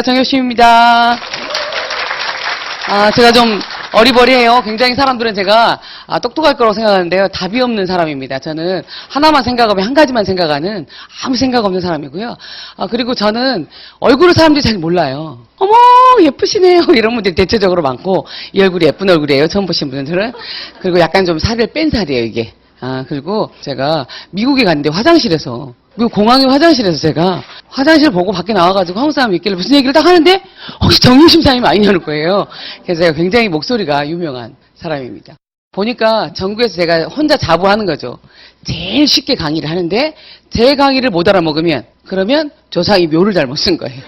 정효심입니다. 제가 좀 어리버리해요. 굉장히 사람들은 제가 똑똑할 거라고 생각하는데요. 답이 없는 사람입니다. 저는 하나만 생각하면 한 가지만 생각하는 아무 생각 없는 사람이고요. 그리고 저는 얼굴을 사람들이 잘 몰라요. 어머 예쁘시네요 이런 분들이 대체적으로 많고, 이 얼굴이 예쁜 얼굴이에요 처음 보신 분들은. 그리고 약간 좀 살을 뺀 살이에요 이게. 그리고 제가 미국에 갔는데 화장실에서, 미국 공항의 화장실에서 제가 화장실 보고 밖에 나와가지고 한국 사람이 있길래 무슨 얘기를 딱 하는데 혹시 정유심 사님 아니냐는 거예요. 그래서 제가 굉장히 목소리가 유명한 사람입니다. 보니까 전국에서 제가 혼자 자부하는 거죠. 제일 쉽게 강의를 하는데 제 강의를 못 알아먹으면 그러면 조상이 묘를 잘못 쓴 거예요.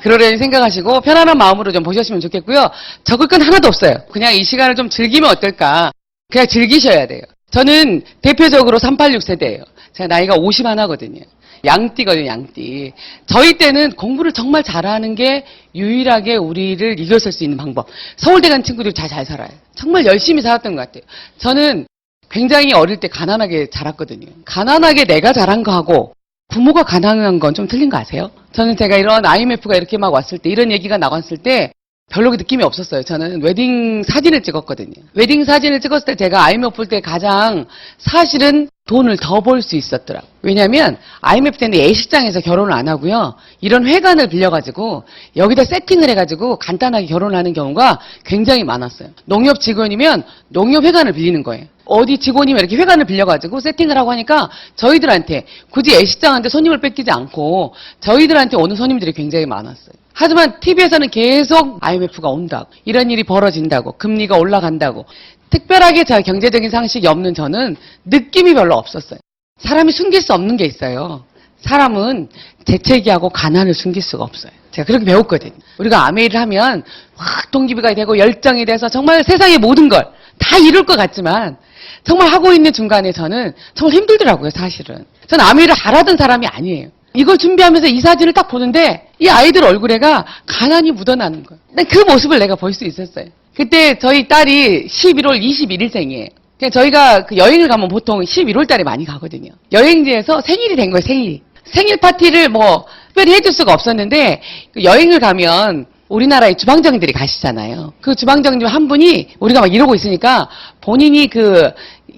그러려니 생각하시고 편안한 마음으로 좀 보셨으면 좋겠고요. 적을 건 하나도 없어요. 그냥 이 시간을 좀 즐기면 어떨까. 그냥 즐기셔야 돼요. 저는 대표적으로 386 세대예요. 제가 나이가 51거든요. 양띠거든요, 양띠. 저희 때는 공부를 정말 잘하는 게 유일하게 우리를 이겨설 수 있는 방법. 서울대 간 친구들이 잘 살아요. 정말 열심히 살았던 것 같아요. 저는 굉장히 어릴 때 가난하게 자랐거든요. 가난하게 내가 자란 거하고 부모가 가난한 건 좀 틀린 거 아세요? 저는 제가 이런 IMF가 이렇게 막 왔을 때, 이런 얘기가 나왔을 때 별로 느낌이 없었어요. 저는 웨딩 사진을 찍었거든요. 웨딩 사진을 찍었을 때 제가 IMF 볼 때 가장 사실은 돈을 더 벌 수 있었더라고요. 왜냐하면 IMF 때는 예식장에서 결혼을 안 하고요. 이런 회관을 빌려가지고 여기다 세팅을 해가지고 간단하게 결혼을 하는 경우가 굉장히 많았어요. 농협 직원이면 농협 회관을 빌리는 거예요. 어디 직원이면 이렇게 회관을 빌려가지고 세팅을 하고 하니까 저희들한테 굳이 예식장한테 손님을 뺏기지 않고 저희들한테 오는 손님들이 굉장히 많았어요. 하지만 TV에서는 계속 IMF가 온다고, 이런 일이 벌어진다고, 금리가 올라간다고. 특별하게 저 경제적인 상식이 없는 저는 느낌이 별로 없었어요. 사람이 숨길 수 없는 게 있어요. 사람은 재채기하고 가난을 숨길 수가 없어요. 제가 그렇게 배웠거든요. 우리가 아메이를 하면 확 동기부여가 되고 열정이 돼서 정말 세상의 모든 걸 다 이룰 것 같지만 정말 하고 있는 중간에 저는 정말 힘들더라고요, 사실은. 저는 아메이를 잘하던 사람이 아니에요. 이걸 준비하면서 이 사진을 딱 보는데 이 아이들 얼굴에가 가난이 묻어나는 거예요. 그 모습을 내가 볼 수 있었어요. 그때 저희 딸이 11월 21일생이에요. 저희가 그 여행을 가면 보통 11월 달에 많이 가거든요. 여행지에서 생일이 된 거예요, 생일이. 생일 파티를 뭐 특별히 해줄 수가 없었는데, 그 여행을 가면 우리나라의 주방장님들이 가시잖아요. 그 주방장님 한 분이 우리가 막 이러고 있으니까 본인이 그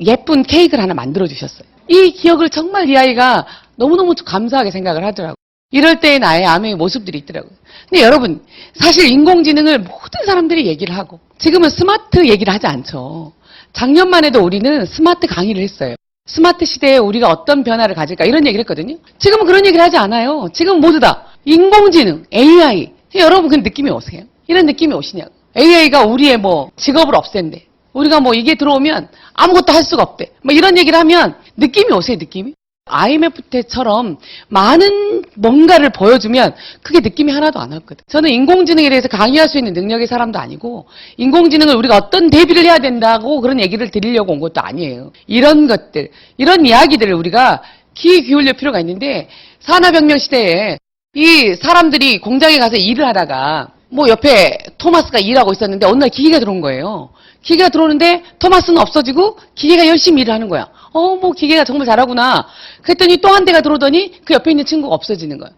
예쁜 케이크를 하나 만들어 주셨어요. 이 기억을 정말 이 아이가 너무너무 감사하게 생각을 하더라고요. 이럴 때의 나의 아메의 모습들이 있더라고요. 근데 여러분, 사실 인공지능을 모든 사람들이 얘기를 하고, 지금은 스마트 얘기를 하지 않죠. 작년만 해도 우리는 스마트 강의를 했어요. 스마트 시대에 우리가 어떤 변화를 가질까, 이런 얘기를 했거든요. 지금은 그런 얘기를 하지 않아요. 지금 모두 다 인공지능, AI. 여러분 그 느낌이 오세요? 이런 느낌이 오시냐고. AI가 우리의 뭐 직업을 없앤대. 우리가 뭐 이게 들어오면 아무것도 할 수가 없대. 뭐 이런 얘기를 하면 느낌이 오세요, 느낌이? IMF 때처럼 많은 뭔가를 보여주면 그게 느낌이 하나도 안 왔거든. 저는 인공지능에 대해서 강의할 수 있는 능력의 사람도 아니고, 인공지능을 우리가 어떤 대비를 해야 된다고 그런 얘기를 드리려고 온 것도 아니에요. 이런 것들, 이런 이야기들을 우리가 귀 기울일 필요가 있는데, 산업혁명 시대에 이 사람들이 공장에 가서 일을 하다가 뭐 옆에 토마스가 일하고 있었는데 어느 날 기계가 들어온 거예요. 기계가 들어오는데 토마스는 없어지고 기계가 열심히 일을 하는 거야. 뭐 기계가 정말 잘하구나. 그랬더니 또 한 대가 들어오더니 그 옆에 있는 친구가 없어지는 거예요.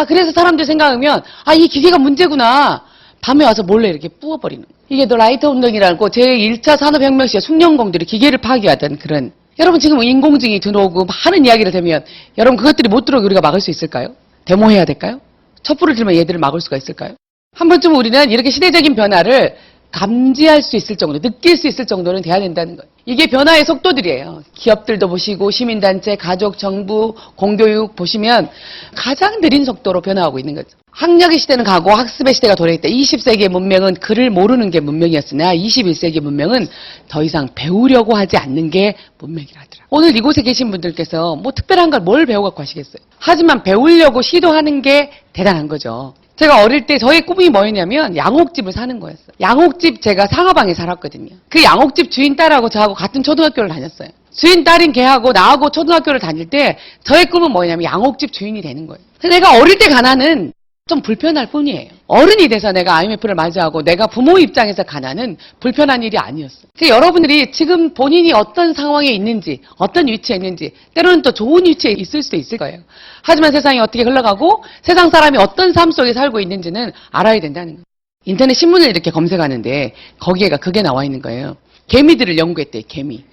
그래서 사람들이 생각하면 이 기계가 문제구나. 밤에 와서 몰래 이렇게 부어버리는 거예요. 이게 또 라이트 운동이라고 제1차 산업혁명 시에 숭령공들이 기계를 파괴하던 그런. 여러분 지금 인공지능이 들어오고 많은 이야기를 되면 여러분 그것들이 못 들어오게 우리가 막을 수 있을까요? 데모해야 될까요? 촛불을 들면 얘들을 막을 수가 있을까요? 한 번쯤 우리는 이렇게 시대적인 변화를 감지할 수 있을 정도, 느낄 수 있을 정도는 돼야 된다는 거예요. 이게 변화의 속도들이에요. 기업들도 보시고 시민단체, 가족, 정부, 공교육 보시면 가장 느린 속도로 변화하고 있는 거죠. 학력의 시대는 가고 학습의 시대가 도래했다. 20세기의 문명은 글을 모르는 게 문명이었으나 21세기 문명은 더 이상 배우려고 하지 않는 게 문명이라 하더라. 오늘 이곳에 계신 분들께서 뭐 특별한 걸 뭘 배워갖고 하시겠어요? 하지만 배우려고 시도하는 게 대단한 거죠. 제가 어릴 때 저의 꿈이 뭐였냐면 양옥집을 사는 거였어요. 양옥집 제가 상하방에 살았거든요. 그 양옥집 주인 딸하고 저하고 같은 초등학교를 다녔어요. 주인 딸인 걔하고 나하고 초등학교를 다닐 때 저의 꿈은 뭐였냐면 양옥집 주인이 되는 거예요. 내가 어릴 때 가난은 좀 불편할 뿐이에요. 어른이 돼서 내가 IMF를 맞이하고 내가 부모 입장에서 가난은 불편한 일이 아니었어요. 그러니까 여러분들이 지금 본인이 어떤 상황에 있는지, 어떤 위치에 있는지, 때로는 또 좋은 위치에 있을 수도 있을 거예요. 하지만 세상이 어떻게 흘러가고 세상 사람이 어떤 삶 속에 살고 있는지는 알아야 된다는 거예요. 인터넷 신문을 이렇게 검색하는데 거기에가 그게 나와 있는 거예요. 개미들을 연구했대요.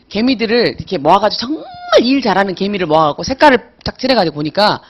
개미들을 이렇게 모아가지고 정말 일 잘하는 개미를 모아갖고 색깔을 딱 칠해가지고 보니까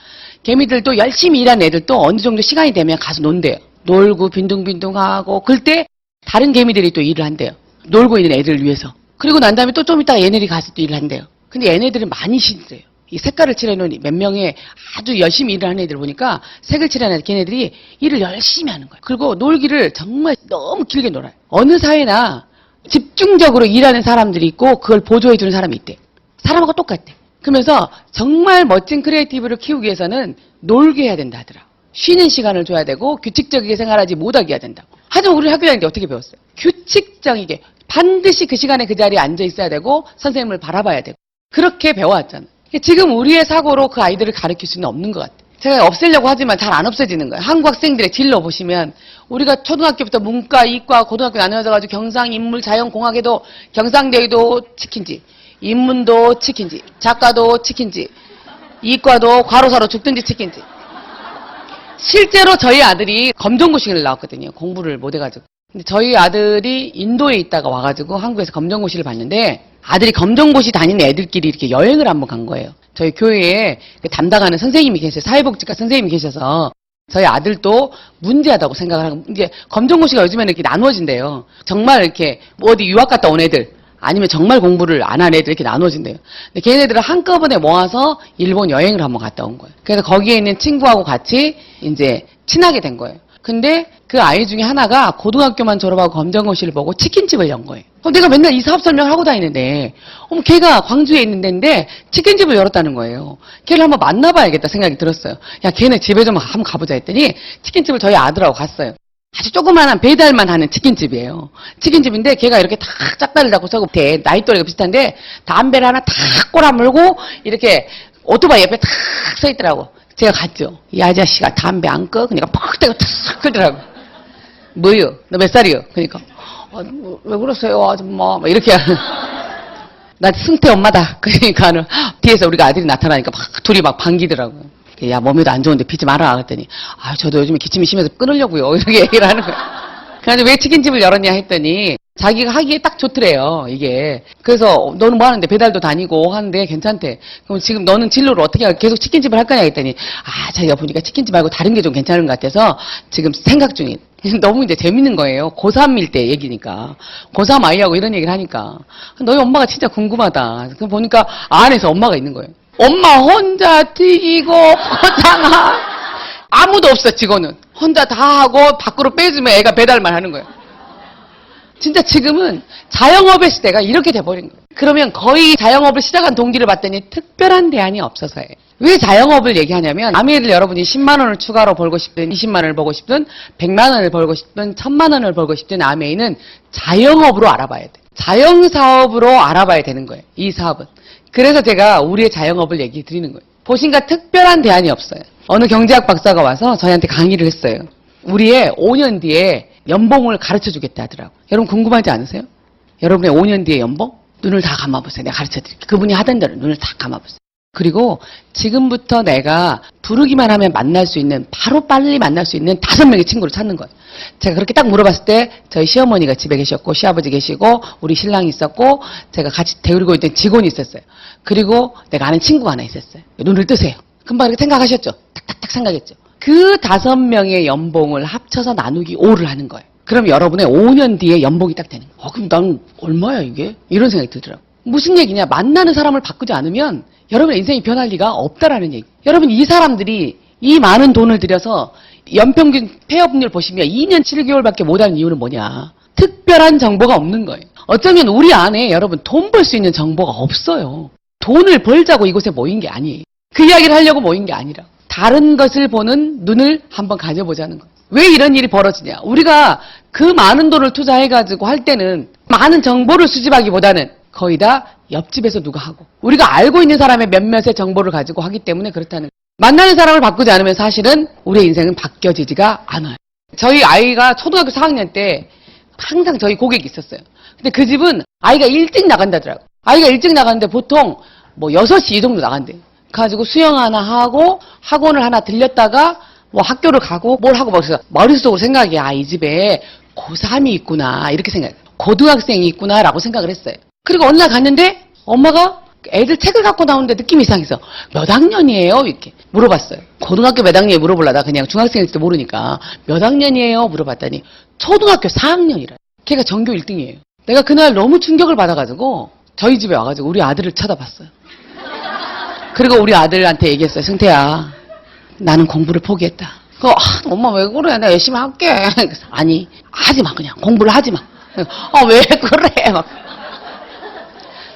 개미들도 열심히 일하는 애들도 어느 정도 시간이 되면 가서 논대요. 놀고 빈둥빈둥하고 그럴 때 다른 개미들이 또 일을 한대요. 놀고 있는 애들을 위해서. 그리고 난 다음에 또 좀 이따가 얘네들이 가서 또 일을 한대요. 근데 얘네들은 많이 쉰대요. 이 색깔을 칠해놓은 몇 명의 아주 열심히 일을 하는 애들 보니까 색을 칠해놓은 걔네들이 일을 열심히 하는 거예요. 그리고 놀기를 정말 너무 길게 놀아요. 어느 사회나 집중적으로 일하는 사람들이 있고 그걸 보조해주는 사람이 있대. 사람하고 똑같대. 그러면서 정말 멋진 크리에이티브를 키우기 위해서는 놀게 해야 된다 하더라. 쉬는 시간을 줘야 되고 규칙적이게 생활하지 못하게 해야 된다고. 하지만 우리 학교 다닐 때 어떻게 배웠어요? 규칙적이게 반드시 그 시간에 그 자리에 앉아 있어야 되고 선생님을 바라봐야 되고 그렇게 배워왔잖아요. 지금 우리의 사고로 그 아이들을 가르칠 수는 없는 것 같아요. 제가 없애려고 하지만 잘 안 없어지는 거예요. 한국 학생들의 진로 보시면 우리가 초등학교부터 문과, 이과, 고등학교 나눠져가지고 경상, 인물, 자연, 공학에도 경상대도 치킨집, 인문도 치킨집, 작가도 치킨집, 이과도 과로사로 죽든지 치킨집. 실제로 저희 아들이 검정고시를 나왔거든요. 공부를 못해가지고. 근데 저희 아들이 인도에 있다가 와가지고 한국에서 검정고시를 봤는데 아들이 검정고시 다니는 애들끼리 이렇게 여행을 한번 간 거예요. 저희 교회에 담당하는 선생님이 계세요. 사회복지과 선생님이 계셔서 저희 아들도 문제하다고 생각을 하고 이제 검정고시가 요즘에는 이렇게 나누어진대요. 정말 이렇게 뭐 어디 유학 갔다 온 애들 아니면 정말 공부를 안 한 애들 이렇게 나눠진대요. 근데 걔네들을 한꺼번에 모아서 일본 여행을 한번 갔다 온 거예요. 그래서 거기에 있는 친구하고 같이 이제 친하게 된 거예요. 근데 그 아이 중에 하나가 고등학교만 졸업하고 검정고시를 보고 치킨집을 연 거예요. 내가 맨날 이 사업 설명을 하고 다니는데 걔가 광주에 있는 데인데 치킨집을 열었다는 거예요. 걔를 한번 만나봐야겠다 생각이 들었어요. 야, 걔네 집에 좀 한번 가보자 했더니 치킨집을 저희 아들하고 갔어요. 아주 조그마한 배달만 하는 치킨집이에요. 치킨집인데 걔가 이렇게 탁 짝다리를 잡고 서고 나이 또래가 비슷한데 담배를 하나 탁 꼬라물고 이렇게 오토바이 옆에 탁 서 있더라고. 제가 갔죠. 이 아저씨가 담배 안 꺼? 그러니까 퍽 대고 탁 끄더라고. 뭐요? 너 몇 살이요? 그러니까 왜 그러세요 아줌마? 막 이렇게 나 승태 엄마다. 그러니까는 뒤에서 우리가 아들이 나타나니까 막 둘이 막 반기더라고요. 야, 몸에도 안 좋은데 피지 마라. 그랬더니 저도 요즘에 기침이 심해서 끊으려고요. 이렇게 얘기를 하는 거예요. 그래서 왜 치킨집을 열었냐 했더니 자기가 하기에 딱 좋더래요, 이게. 그래서 너는 뭐 하는데 배달도 다니고 하는데 괜찮대. 그럼 지금 너는 진로를 어떻게 계속 치킨집을 할 거냐 했더니 자기가 보니까 치킨집 말고 다른 게 좀 괜찮은 것 같아서 지금 생각 중인. 너무 이제 재밌는 거예요. 고3일 때 얘기니까. 고3 아이하고 이런 얘기를 하니까. 너희 엄마가 진짜 궁금하다. 그럼 보니까 안에서 엄마가 있는 거예요. 엄마 혼자 튀기고 포장하 아무도 없어 직원은. 혼자 다 하고 밖으로 빼주면 애가 배달만 하는 거예요. 진짜 지금은 자영업의 시대가 이렇게 돼버린 거예요. 그러면 거의 자영업을 시작한 동기를 봤더니 특별한 대안이 없어서예요. 왜 자영업을 얘기하냐면 남의 일을 여러분이 10만 원을 추가로 벌고 싶든 20만 원을 벌고 싶든 100만 원을 벌고 싶든 1000만 원을 벌고 싶든 아메이는 자영업으로 알아봐야 돼. 자영사업으로 알아봐야 되는 거예요. 이 사업은. 그래서 제가 우리의 자영업을 얘기 드리는 거예요. 보신가 특별한 대안이 없어요. 어느 경제학 박사가 와서 저희한테 강의를 했어요. 우리의 5년 뒤에 연봉을 가르쳐 주겠다 하더라고. 여러분 궁금하지 않으세요? 여러분의 5년 뒤에 연봉? 눈을 다 감아보세요. 내가 가르쳐 드릴게요. 그분이 하던 대로 눈을 다 감아보세요. 그리고 지금부터 내가 부르기만 하면 만날 수 있는, 바로 빨리 만날 수 있는 5명의 친구를 찾는 거예요. 제가 그렇게 딱 물어봤을 때 저희 시어머니가 집에 계셨고 시아버지 계시고 우리 신랑이 있었고 제가 같이 데리고 있던 직원이 있었어요. 그리고 내가 아는 친구가 하나 있었어요. 눈을 뜨세요. 금방 이렇게 생각하셨죠? 딱딱딱 생각했죠. 그 5명의 연봉을 합쳐서 나누기 5를 하는 거예요. 그럼 여러분의 5년 뒤에 연봉이 딱 되는 거예요. 그럼 난 얼마야 이게? 이런 생각이 들더라고요. 무슨 얘기냐? 만나는 사람을 바꾸지 않으면 여러분의 인생이 변할 리가 없다라는 얘기. 여러분 이 사람들이 이 많은 돈을 들여서 연평균 폐업률 보시면 2년 7개월밖에 못하는 이유는 뭐냐? 특별한 정보가 없는 거예요. 어쩌면 우리 안에 여러분 돈 벌 수 있는 정보가 없어요. 돈을 벌자고 이곳에 모인 게 아니에요. 그 이야기를 하려고 모인 게 아니라 다른 것을 보는 눈을 한번 가져보자는 거예요. 왜 이런 일이 벌어지냐? 우리가 그 많은 돈을 투자해가지고 할 때는 많은 정보를 수집하기보다는 거의 다 옆집에서 누가 하고 우리가 알고 있는 사람의 몇몇의 정보를 가지고 하기 때문에 그렇다는 거예요. 만나는 사람을 바꾸지 않으면 사실은 우리의 인생은 바뀌어지지가 않아요. 저희 아이가 초등학교 4학년 때 항상 저희 고객이 있었어요. 근데 그 집은 아이가 일찍 나간다더라고요. 아이가 일찍 나가는데 보통 뭐 6시 이 정도 나간대요. 그래가지고 수영 하나 하고 학원을 하나 들렸다가 뭐 학교를 가고 뭘 하고 막 머릿속으로 생각이 이 집에 고3이 있구나 이렇게 생각해요. 고등학생이 있구나라고 생각을 했어요. 그리고 어느 날 갔는데 엄마가 애들 책을 갖고 나오는데 느낌이 이상해서 몇 학년이에요? 이렇게 물어봤어요. 고등학교 몇 학년에 물어보려다 그냥 중학생일지도 모르니까 몇 학년이에요? 물어봤더니 초등학교 4학년이라. 걔가 전교 1등이에요. 내가 그날 너무 충격을 받아가지고 저희 집에 와가지고 우리 아들을 쳐다봤어요. 그리고 우리 아들한테 얘기했어요. 승태야, 나는 공부를 포기했다. 엄마 왜 그래? 내가 열심히 할게. 아니, 하지마. 그냥 공부를 하지마. 왜 그래? 막.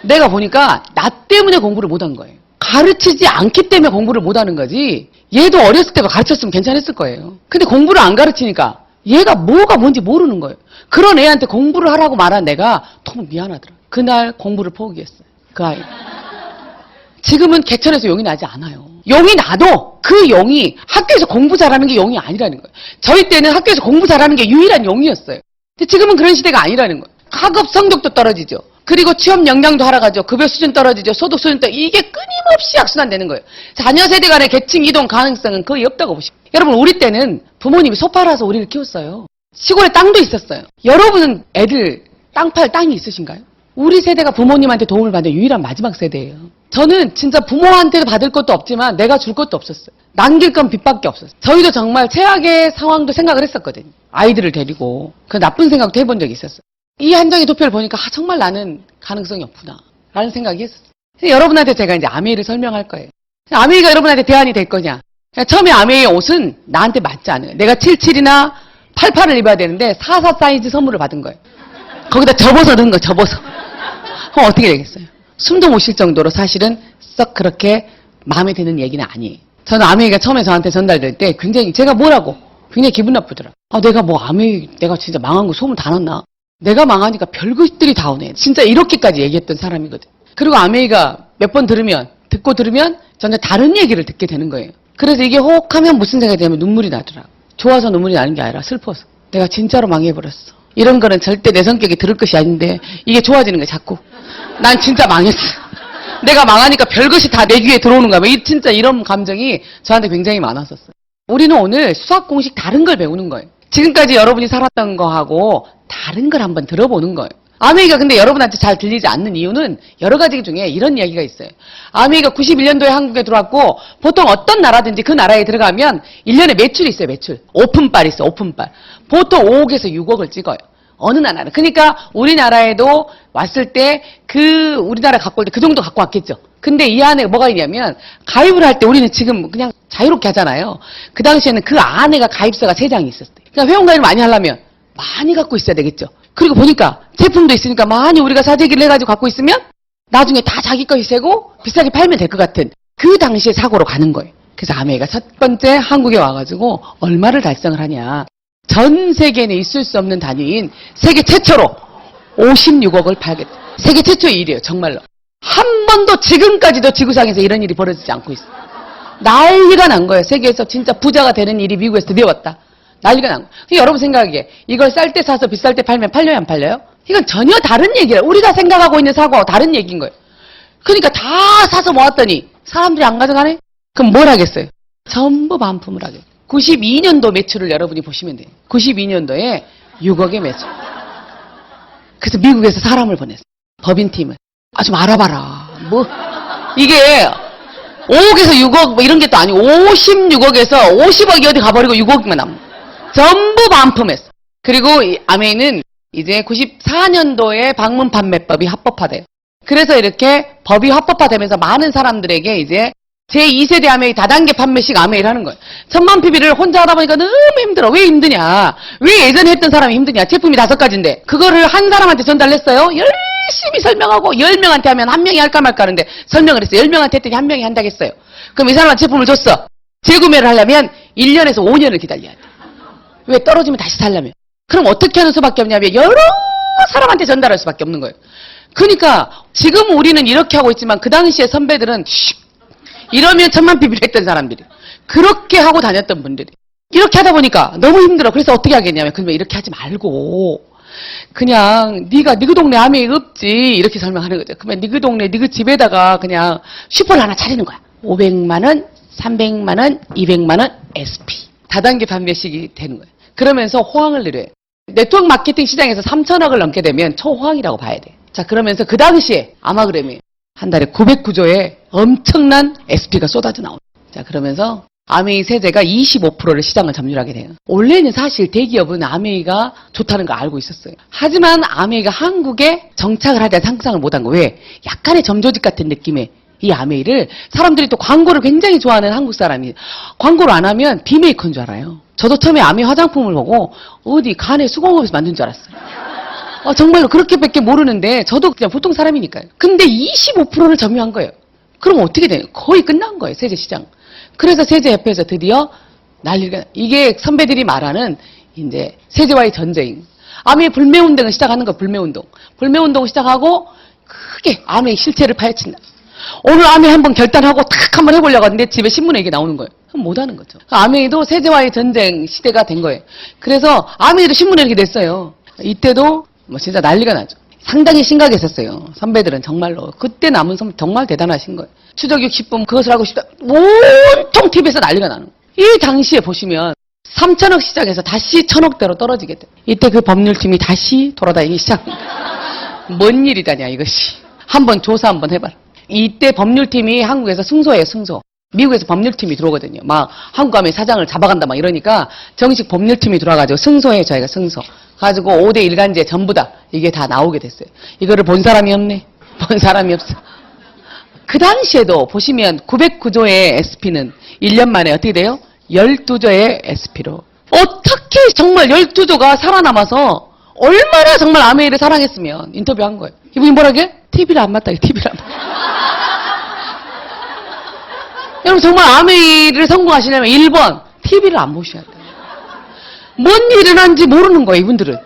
내가 보니까 나 때문에 공부를 못한 거예요. 가르치지 않기 때문에 공부를 못하는 거지. 얘도 어렸을 때 가르쳤으면 괜찮았을 거예요. 근데 공부를 안 가르치니까 얘가 뭐가 뭔지 모르는 거예요. 그런 애한테 공부를 하라고 말한 내가 너무 미안하더라. 그날 공부를 포기했어요. 그 아이. 지금은 개천에서 용이 나지 않아요. 용이 나도 그 용이 학교에서 공부 잘하는 게 용이 아니라는 거예요. 저희 때는 학교에서 공부 잘하는 게 유일한 용이었어요. 근데 지금은 그런 시대가 아니라는 거예요. 학업 성적도 떨어지죠. 그리고 취업 역량도 하락하죠. 급여 수준 떨어지죠. 소득 수준 떨어지죠. 이게 끊임없이 악순환되는 거예요. 자녀 세대 간의 계층 이동 가능성은 거의 없다고 보십시오. 여러분, 우리 때는 부모님이 소팔아서 우리를 키웠어요. 시골에 땅도 있었어요. 여러분은 애들 땅 팔 땅이 있으신가요? 우리 세대가 부모님한테 도움을 받는 유일한 마지막 세대예요. 저는 진짜 부모한테 받을 것도 없지만 내가 줄 것도 없었어요. 남길 건 빚밖에 없었어요. 저희도 정말 최악의 상황도 생각을 했었거든요. 아이들을 데리고. 그 나쁜 생각도 해본 적이 있었어요. 이 한 장의 도표를 보니까 정말 나는 가능성이 없구나 라는 생각이 했었어요. 여러분한테 제가 이제 아메이를 설명할 거예요. 아메이가 여러분한테 대안이 될 거냐. 처음에 아메이의 옷은 나한테 맞지 않아요. 내가 77이나 88을 입어야 되는데 44 사이즈 선물을 받은 거예요. 거기다 접어서 넣은 거, 접어서. 그럼 어떻게 되겠어요? 숨도 못 쉴 정도로 사실은 썩 그렇게 마음에 드는 얘기는 아니에요. 저는 아메이가 처음에 저한테 전달될 때 굉장히 제가 뭐라고 굉장히 기분 나쁘더라고요. 내가 뭐 아메이 내가 진짜 망한 거 소문 다 났나? 내가 망하니까 별것들이 다 오네. 진짜 이렇게까지 얘기했던 사람이거든. 그리고 아메이가 몇 번 듣고 들으면 저는 다른 얘기를 듣게 되는 거예요. 그래서 이게 혹하면 무슨 생각이 되면 눈물이 나더라고. 좋아서 눈물이 나는 게 아니라 슬퍼서. 내가 진짜로 망해버렸어. 이런 거는 절대 내 성격이 들을 것이 아닌데 이게 좋아지는 거야 자꾸. 난 진짜 망했어. 내가 망하니까 별것이 다 내 귀에 들어오는 거야. 진짜 이런 감정이 저한테 굉장히 많았었어요. 우리는 오늘 수학 공식 다른 걸 배우는 거예요. 지금까지 여러분이 살았던 거하고 다른 걸 한번 들어보는 거예요. 아메이가 근데 여러분한테 잘 들리지 않는 이유는 여러 가지 중에 이런 이야기가 있어요. 아메이가 91년도에 한국에 들어왔고 보통 어떤 나라든지 그 나라에 들어가면 1년에 매출이 있어요. 매출. 오픈빨이 있어요. 오픈빨. 보통 5억에서 6억을 찍어요. 어느 나라는. 그러니까 우리나라에도 왔을 때 우리나라 갖고 올 때 그 정도 갖고 왔겠죠. 근데 이 안에 뭐가 있냐면 가입을 할 때 우리는 지금 그냥 자유롭게 하잖아요. 그 당시에는 그 안에가 가입서가 3장이 있었어요. 그러니까 회원가입을 많이 하려면 많이 갖고 있어야 되겠죠. 그리고 보니까 제품도 있으니까 많이 우리가 사재기를 해가지고 갖고 있으면 나중에 다 자기 것이 세고 비싸게 팔면 될 것 같은 그 당시에 사고로 가는 거예요. 그래서 아메이가 첫 번째 한국에 와가지고 얼마를 달성을 하냐. 전 세계에 있을 수 없는 단위인 세계 최초로 56억을 팔겠다. 세계 최초의 일이에요. 정말로. 한 번도 지금까지도 지구상에서 이런 일이 벌어지지 않고 있어요. 난리가 난 거예요. 세계에서 진짜 부자가 되는 일이 미국에서 드디어 왔다. 난리가 난 거예요. 여러분 생각하기에 이걸 쌀 때 사서 비쌀 때 팔면 팔려요 안 팔려요? 이건 전혀 다른 얘기예요. 우리가 생각하고 있는 사고하고 다른 얘기인 거예요. 그러니까 다 사서 모았더니 사람들이 안 가져가네? 그럼 뭘 하겠어요? 전부 반품을 하겠어요. 92년도 매출을 여러분이 보시면 돼요. 92년도에 6억의 매출. 그래서 미국에서 사람을 보냈어요. 법인팀을. 좀 알아봐라. 이게 5억에서 6억 뭐 이런 게 또 아니고 56억에서 50억이 어디 가버리고 6억만 남는. 전부 반품했어. 그리고 이 아메이는 이제 94년도에 방문 판매법이 합법화돼요. 그래서 이렇게 법이 합법화되면서 많은 사람들에게 이제 제2세대 아메이 다단계 판매식 아메이를 하는 거예요. 1000만 PB를 혼자 하다 보니까 너무 힘들어. 왜 힘드냐? 왜 예전에 했던 사람이 힘드냐? 제품이 5가지인데 그거를 한 사람한테 전달했어요. 열심히 설명하고 10명한테 하면 1명이 할까 말까 하는데 설명을 했어요. 10명한테 했더니 1명이 한다겠어요. 그럼 이 사람한테 제품을 줬어. 재구매를 하려면 1년에서 5년을 기다려야 돼. 왜? 떨어지면 다시 살려면. 그럼 어떻게 하는 수밖에 없냐면 여러 사람한테 전달할 수밖에 없는 거예요. 그러니까 지금 우리는 이렇게 하고 있지만 그 당시에 선배들은 이러면 천만 PB를 했던 사람들이. 그렇게 하고 다녔던 분들이. 이렇게 하다 보니까 너무 힘들어. 그래서 어떻게 하겠냐면, 그러면 이렇게 하지 말고, 그냥, 네그 동네 아메이 없지. 이렇게 설명하는 거죠. 그러면 네그 동네, 네그 집에다가 그냥 슈퍼를 하나 차리는 거야. 500만원, 300만원, 200만원, SP. 다단계 판매식이 되는 거예요. 그러면서 호황을 누려요. 네트워크 마케팅 시장에서 3천억을 넘게 되면 초호황이라고 봐야 돼. 자, 그러면서 그 당시에 아마그램이 한 달에 909조의 엄청난 SP가 쏟아져 나옵니다. 자, 그러면서 아메이 세제가 25%를 시장을 점유하게 돼요. 원래는 사실 대기업은 아메이가 좋다는 걸 알고 있었어요. 하지만 아메이가 한국에 정착을 하자 상상을 못한 거. 왜? 약간의 점조직 같은 느낌의 이 아메이를 사람들이 또 광고를 굉장히 좋아하는 한국 사람이 광고를 안 하면 비메이커인 줄 알아요. 저도 처음에 아메이 화장품을 보고 어디 간에 수공업에서 만든 줄 알았어요. 정말로 그렇게밖에 모르는데 저도 그냥 보통 사람이니까요. 근데 25%를 점유한 거예요. 그럼 어떻게 돼요? 거의 끝난 거예요, 세제 시장. 그래서 세제협회에서 드디어 난리가, 이게 선배들이 말하는 이제 세제와의 전쟁. 아메이 불매운동을 시작하는 거, 불매운동. 불매운동을 시작하고 크게 아메이 실체를 파헤친다. 오늘 아메이 한번 결단하고 탁 한번 해보려고 하는데 집에 신문에 이게 나오는 거예요. 그럼 못하는 거죠. 아메이도 세제와의 전쟁 시대가 된 거예요. 그래서 아메이도 신문에 이렇게 냈어요. 이때도 뭐 진짜 난리가 나죠. 상당히 심각했었어요. 선배들은 정말로. 그때 남은 선배 정말 대단하신 거예요. 추적 60분 그것을 하고 싶다. 온통 TV에서 난리가 나는 거예요. 이 당시에 보시면 3천억 시장에서 다시 1,000억대로 떨어지게 돼. 이때 그 법률팀이 다시 돌아다니기 시작합니다. 뭔 일이다냐 이것이. 한번 조사 한번 해봐라. 이때 법률팀이 한국에서 승소해요, 승소. 미국에서 법률팀이 들어오거든요. 막 한국 가면 사장을 잡아간다 막 이러니까 정식 법률팀이 들어와가지고 승소해요, 저희가 승소. 가지고 5대 일간제 전부 다 이게 다 나오게 됐어요. 이거를 본 사람이 없네. 본 사람이 없어. 그 당시에도 보시면 909조의 SP는 1년 만에 어떻게 돼요? 12조의 SP로. 어떻게 정말 12조가 살아남아서 얼마나 정말 아메이를 사랑했으면 인터뷰한 거예요. 이분이 뭐라게? TV를 안 봤다. TV를 안 봤다. 여러분 정말 아메이를 성공하시려면 1번 TV를 안 보셔야 돼요. 뭔 일이 일어난지 모르는 거예요, 이분들은.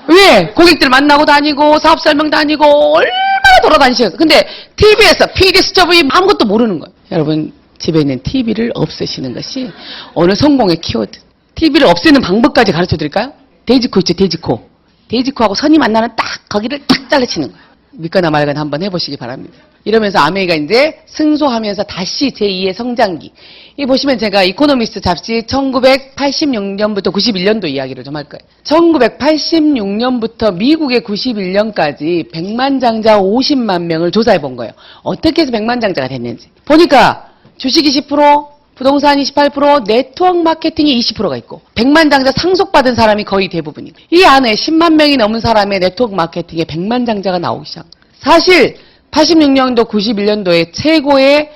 왜? 고객들 만나고 다니고 사업 설명 다니고 얼마나 돌아다니셔서. 근데 TV에서 PD 수첩이 아무것도 모르는 거예요. 여러분 집에 있는 TV를 없애시는 것이 오늘 성공의 키워드. TV를 없애는 방법까지 가르쳐 드릴까요? 데이지코 있죠, 데이지코. 데이지코하고 선이 만나는 딱 거기를 딱 잘라치는 거예요. 믿거나 말거나 한번 해보시기 바랍니다. 이러면서 아메이가 이제 승소하면서 다시 제2의 성장기. 이 보시면 제가 이코노미스트 잡지 1986년부터 91년도 이야기를 좀 할 거예요. 1986년부터 미국의 91년까지 백만장자 50만 명을 조사해 본 거예요. 어떻게 해서 백만장자가 됐는지. 보니까 주식이 10%, 부동산이 18%, 네트워크 마케팅이 20%가 있고 백만장자 상속받은 사람이 거의 대부분이고 이 안에 10만 명이 넘은 사람의 네트워크 마케팅에 백만장자가 나오기 시작. 사실 86년도, 91년도에 최고의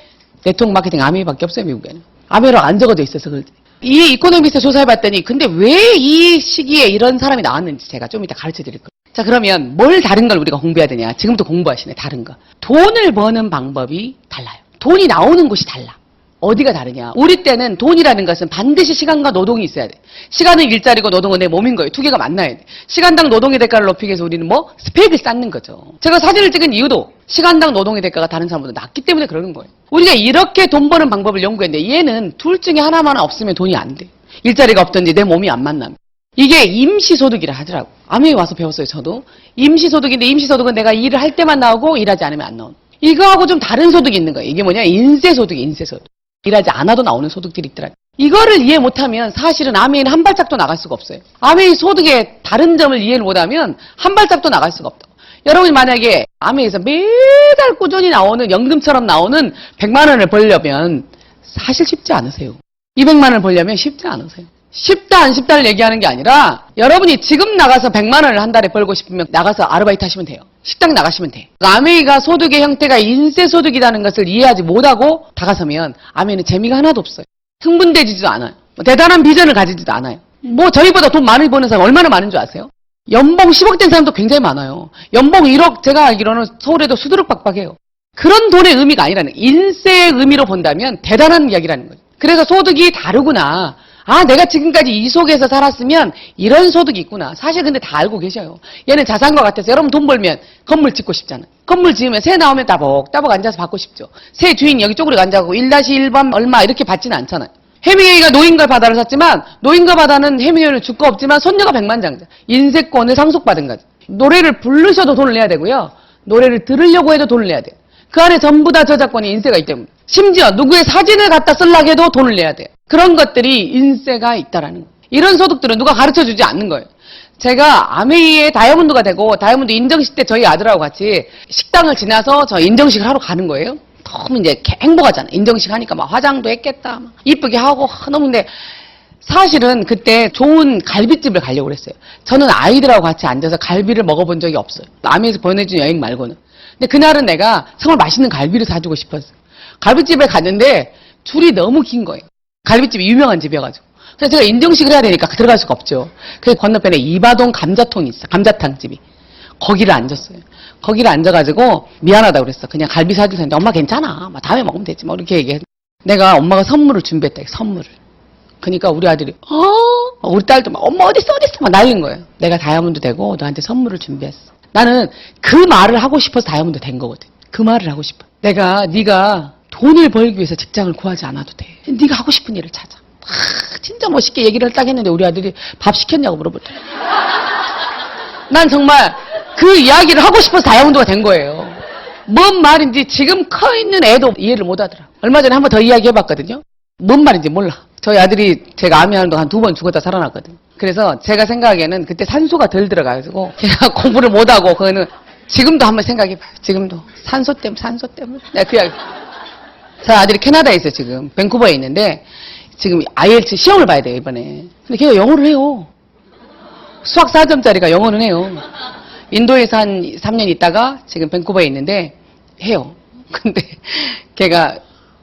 네트워크 마케팅 아메이밖에 없어요, 미국에는. 아메이로 안 적어져 있어서 그렇지. 이 이코노미스트 조사해봤더니 근데 왜 이 시기에 이런 사람이 나왔는지 제가 좀 이따 가르쳐 드릴 거예요. 자, 그러면 뭘 다른 걸 우리가 공부해야 되냐. 지금부터 공부하시네, 다른 거. 돈을 버는 방법이 달라요. 돈이 나오는 곳이 달라. 어디가 다르냐. 우리 때는 돈이라는 것은 반드시 시간과 노동이 있어야 돼. 시간은 일자리고 노동은 내 몸인 거예요. 두 개가 만나야 돼. 시간당 노동의 대가를 높이기 위해서 우리는 뭐? 스펙을 쌓는 거죠. 제가 사진을 찍은 이유도 시간당 노동의 대가가 다른 사람보다 낮기 때문에 그러는 거예요. 우리가 이렇게 돈 버는 방법을 연구했는데 얘는 둘 중에 하나만 없으면 돈이 안 돼. 일자리가 없든지 내 몸이 안 만나면. 이게 임시소득이라 하더라고. 아메이 와서 배웠어요, 저도. 임시소득인데 임시소득은 내가 일을 할 때만 나오고 일하지 않으면 안 나오는. 이거하고 좀 다른 소득이 있는 거예요. 이게 뭐냐? 인세소득이 인세소득. 일하지 않아도 나오는 소득들이 있더라고요. 이거를 이해 못하면 사실은 아메이는 한 발짝도 나갈 수가 없어요. 아메이 소득의 다른 점을 이해를 못하면 한 발짝도 나갈 수가 없다고. 여러분이 만약에 아메이에서 매달 꾸준히 나오는 연금처럼 나오는 100만 원을 벌려면 사실 쉽지 않으세요. 200만 원을 벌려면 쉽지 않으세요. 쉽다 안 쉽다를 얘기하는 게 아니라 여러분이 지금 나가서 100만 원을 한 달에 벌고 싶으면 나가서 아르바이트 하시면 돼요. 식당 나가시면 돼. 아메이가 소득의 형태가 인세소득이라는 것을 이해하지 못하고 다가서면 아메이는 재미가 하나도 없어요. 흥분되지도 않아요. 대단한 비전을 가지지도 않아요. 뭐 저희보다 돈 많이 버는 사람 얼마나 많은 줄 아세요? 연봉 10억 된 사람도 굉장히 많아요. 연봉 1억 제가 알기로는 서울에도 수두룩 빡빡해요. 그런 돈의 의미가 아니라는 거예요. 인세의 의미로 본다면 대단한 이야기라는 거죠. 그래서 소득이 다르구나. 아, 내가 지금까지 이 속에서 살았으면 이런 소득이 있구나. 사실 근데 다 알고 계셔요. 얘는 자산과 같아서 여러분 돈 벌면 건물 짓고 싶잖아. 건물 지으면 새 나오면 따박따박 앉아서 받고 싶죠. 새 주인 여기 쪼그리고 앉아고 1-1번 얼마 이렇게 받지는 않잖아요. 해밍웨이가 노인과 바다를 샀지만 노인과 바다는 해밍웨이는 줄 거 없지만 손녀가 백만장자. 인쇄권을 상속받은 거지. 노래를 부르셔도 돈을 내야 되고요. 노래를 들으려고 해도 돈을 내야 돼요. 그 안에 전부 다 저작권이 인세가 있기 때문에. 심지어 누구의 사진을 갖다 쓰려고 해도 돈을 내야 돼요. 그런 것들이 인세가 있다라는 거예요. 이런 소득들은 누가 가르쳐주지 않는 거예요. 제가 아메이의 다이아몬드가 되고 다이아몬드 인정식 때 저희 아들하고 같이 식당을 지나서 저 인정식을 하러 가는 거예요. 너무 이제 행복하잖아. 인정식 하니까 막 화장도 했겠다. 막 이쁘게 하고 너무 근데 사실은 그때 좋은 갈비집을 가려고 그랬어요. 저는 아이들하고 같이 앉아서 갈비를 먹어본 적이 없어요. 아메이에서 보내준 여행 말고는. 근데 그날은 내가 정말 맛있는 갈비를 사주고 싶었어요. 갈비집에 갔는데 줄이 너무 긴 거예요. 갈비집이 유명한 집이어가지고. 그래서 제가 인정식을 해야 되니까 들어갈 수가 없죠. 그래서 건너편에 이바동 감자통이 있어. 감자탕집이. 거기를 앉았어요. 거기를 앉아가지고 미안하다고 그랬어. 그냥 갈비 사줄 텐데 엄마 괜찮아. 막 다음에 먹으면 되지. 뭐 이렇게 얘기해. 내가 엄마가 선물을 준비했다. 선물을. 그러니까 우리 아들이 우리 딸도 막 엄마 어딨어 막 난린 거예요. 내가 다이아몬드 되고 너한테 선물을 준비했어. 나는 그 말을 하고 싶어서 다이아몬드 된 거거든. 그 말을 하고 싶어. 네가 돈을 벌기 위해서 직장을 구하지 않아도 돼. 네가 하고 싶은 일을 찾아. 진짜 멋있게 얘기를 딱 했는데 우리 아들이 밥 시켰냐고 물어보더라. 난 정말 그 이야기를 하고 싶어서 다이아몬드가 된 거예요. 뭔 말인지 지금 커 있는 애도 이해를 못 하더라. 얼마 전에 한 번 더 이야기해봤거든요. 뭔 말인지 몰라. 저희 아들이 제가 암이하는 동안 2번 죽었다 살아났거든. 그래서 제가 생각하기에는 그때 산소가 덜 들어가가지고 제가 공부를 못하고 그거는 지금도 한번 생각해봐요. 지금도 산소 때문에. 내가 그 이야기. 저희 아들이 캐나다에 있어요. 지금 밴쿠버에 있는데 지금 IELTS 시험을 봐야 돼요 이번에. 근데 걔가 영어를 해요. 수학 4점짜리가 영어는 해요. 인도에서 한 3년 있다가 지금 밴쿠버에 있는데 해요. 근데 걔가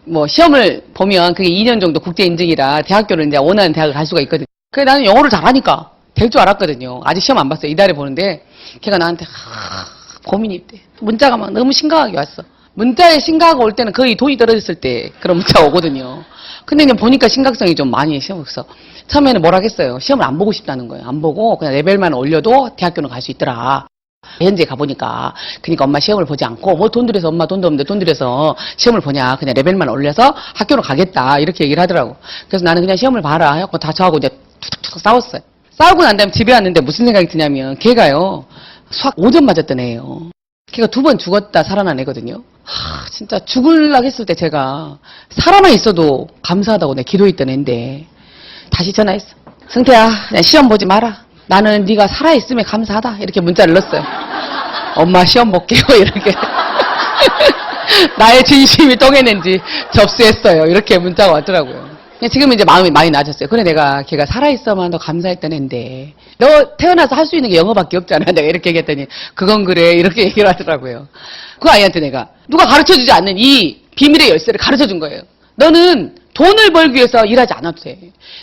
뭐 시험을 보면 그게 2년 정도 국제 인증이라 대학교를 이제 원하는 대학을 갈 수가 있거든요. 그래 나는 영어를 잘하니까 될 줄 알았거든요. 아직 시험 안 봤어요. 이달에 보는데 걔가 나한테 고민이 있대. 문자가 막 너무 심각하게 왔어. 문자에 심각하게 올 때는 거의 돈이 떨어졌을 때 그런 문자가 오거든요. 근데 이제 보니까 심각성이 좀 많이 시험에서 처음에는 뭐라 했어요. 시험을 안 보고 싶다는 거예요. 안 보고 그냥 레벨만 올려도 대학교는 갈 수 있더라. 현재 가보니까 그러니까 엄마 시험을 보지 않고 뭐 돈 들여서 엄마 돈도 없는데 돈 들여서 시험을 보냐 그냥 레벨만 올려서 학교로 가겠다 이렇게 얘기를 하더라고. 그래서 나는 그냥 시험을 봐라 해갖고 다 저하고 이제 툭툭툭 싸웠어요. 싸우고 난 다음에 집에 왔는데 무슨 생각이 드냐면 걔가요 수학 5점 맞았던 애예요. 걔가 2번 죽었다 살아난 애거든요. 진짜 죽을락 했을 때 제가 살아만 있어도 감사하다고 내가 기도했던 애인데 다시 전화했어. 승태야 그냥 시험 보지 마라. 나는 네가 살아있음에 감사하다. 이렇게 문자를 넣었어요. 엄마 시험 볼게요. 이렇게. 나의 진심이 똥했는지 접수했어요. 이렇게 문자가 왔더라고요. 지금 이제 마음이 많이 나아졌어요. 그래 내가 걔가 살아있어만 더 감사했던 애인데 너 태어나서 할 수 있는 게 영어밖에 없잖아. 내가 이렇게 얘기했더니 그건 그래. 이렇게 얘기를 하더라고요. 그 아이한테 내가 누가 가르쳐주지 않는 이 비밀의 열쇠를 가르쳐준 거예요. 너는 돈을 벌기 위해서 일하지 않아도 돼.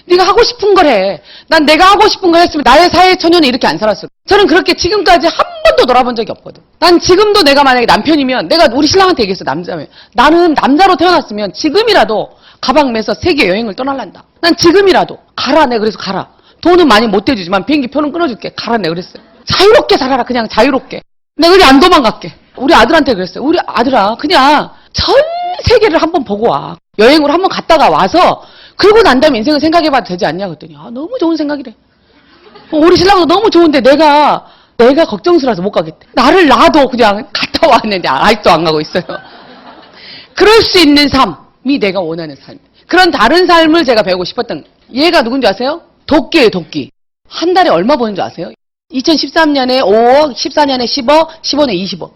네가 하고 싶은 걸 해. 난 내가 하고 싶은 걸 했으면 나의 사회 초년에 이렇게 안 살았어. 저는 그렇게 지금까지 한 번도 놀아본 적이 없거든. 난 지금도 내가 만약에 남편이면 내가 우리 신랑한테 얘기했어. 남자면. 나는 남자로 태어났으면 지금이라도 가방 매서 세계 여행을 떠날란다. 난 지금이라도 가라. 내가 그래서 가라. 돈은 많이 못 대주지만 비행기 표는 끊어줄게. 가라. 내가 그랬어요. 자유롭게 살아라. 그냥 자유롭게. 내가 어디 안 도망갈게. 우리 아들한테 그랬어요. 우리 아들아 그냥 전 세계를 한번 보고 와. 여행으로 한번 갔다가 와서 그러고 난 다음에 인생을 생각해봐도 되지 않냐 그랬더니 너무 좋은 생각이래. 우리 신랑도 너무 좋은데 내가 걱정스러워서 못 가겠대. 나를 놔도 그냥 갔다 왔는데 아직도 안 가고 있어요. 그럴 수 있는 삶이 내가 원하는 삶. 그런 다른 삶을 제가 배우고 싶었던 얘가 누군지 아세요? 도끼예요. 도끼. 한 달에 얼마 버는 줄 아세요? 2013년에 5억, 14년에 10억, 15년에 20억.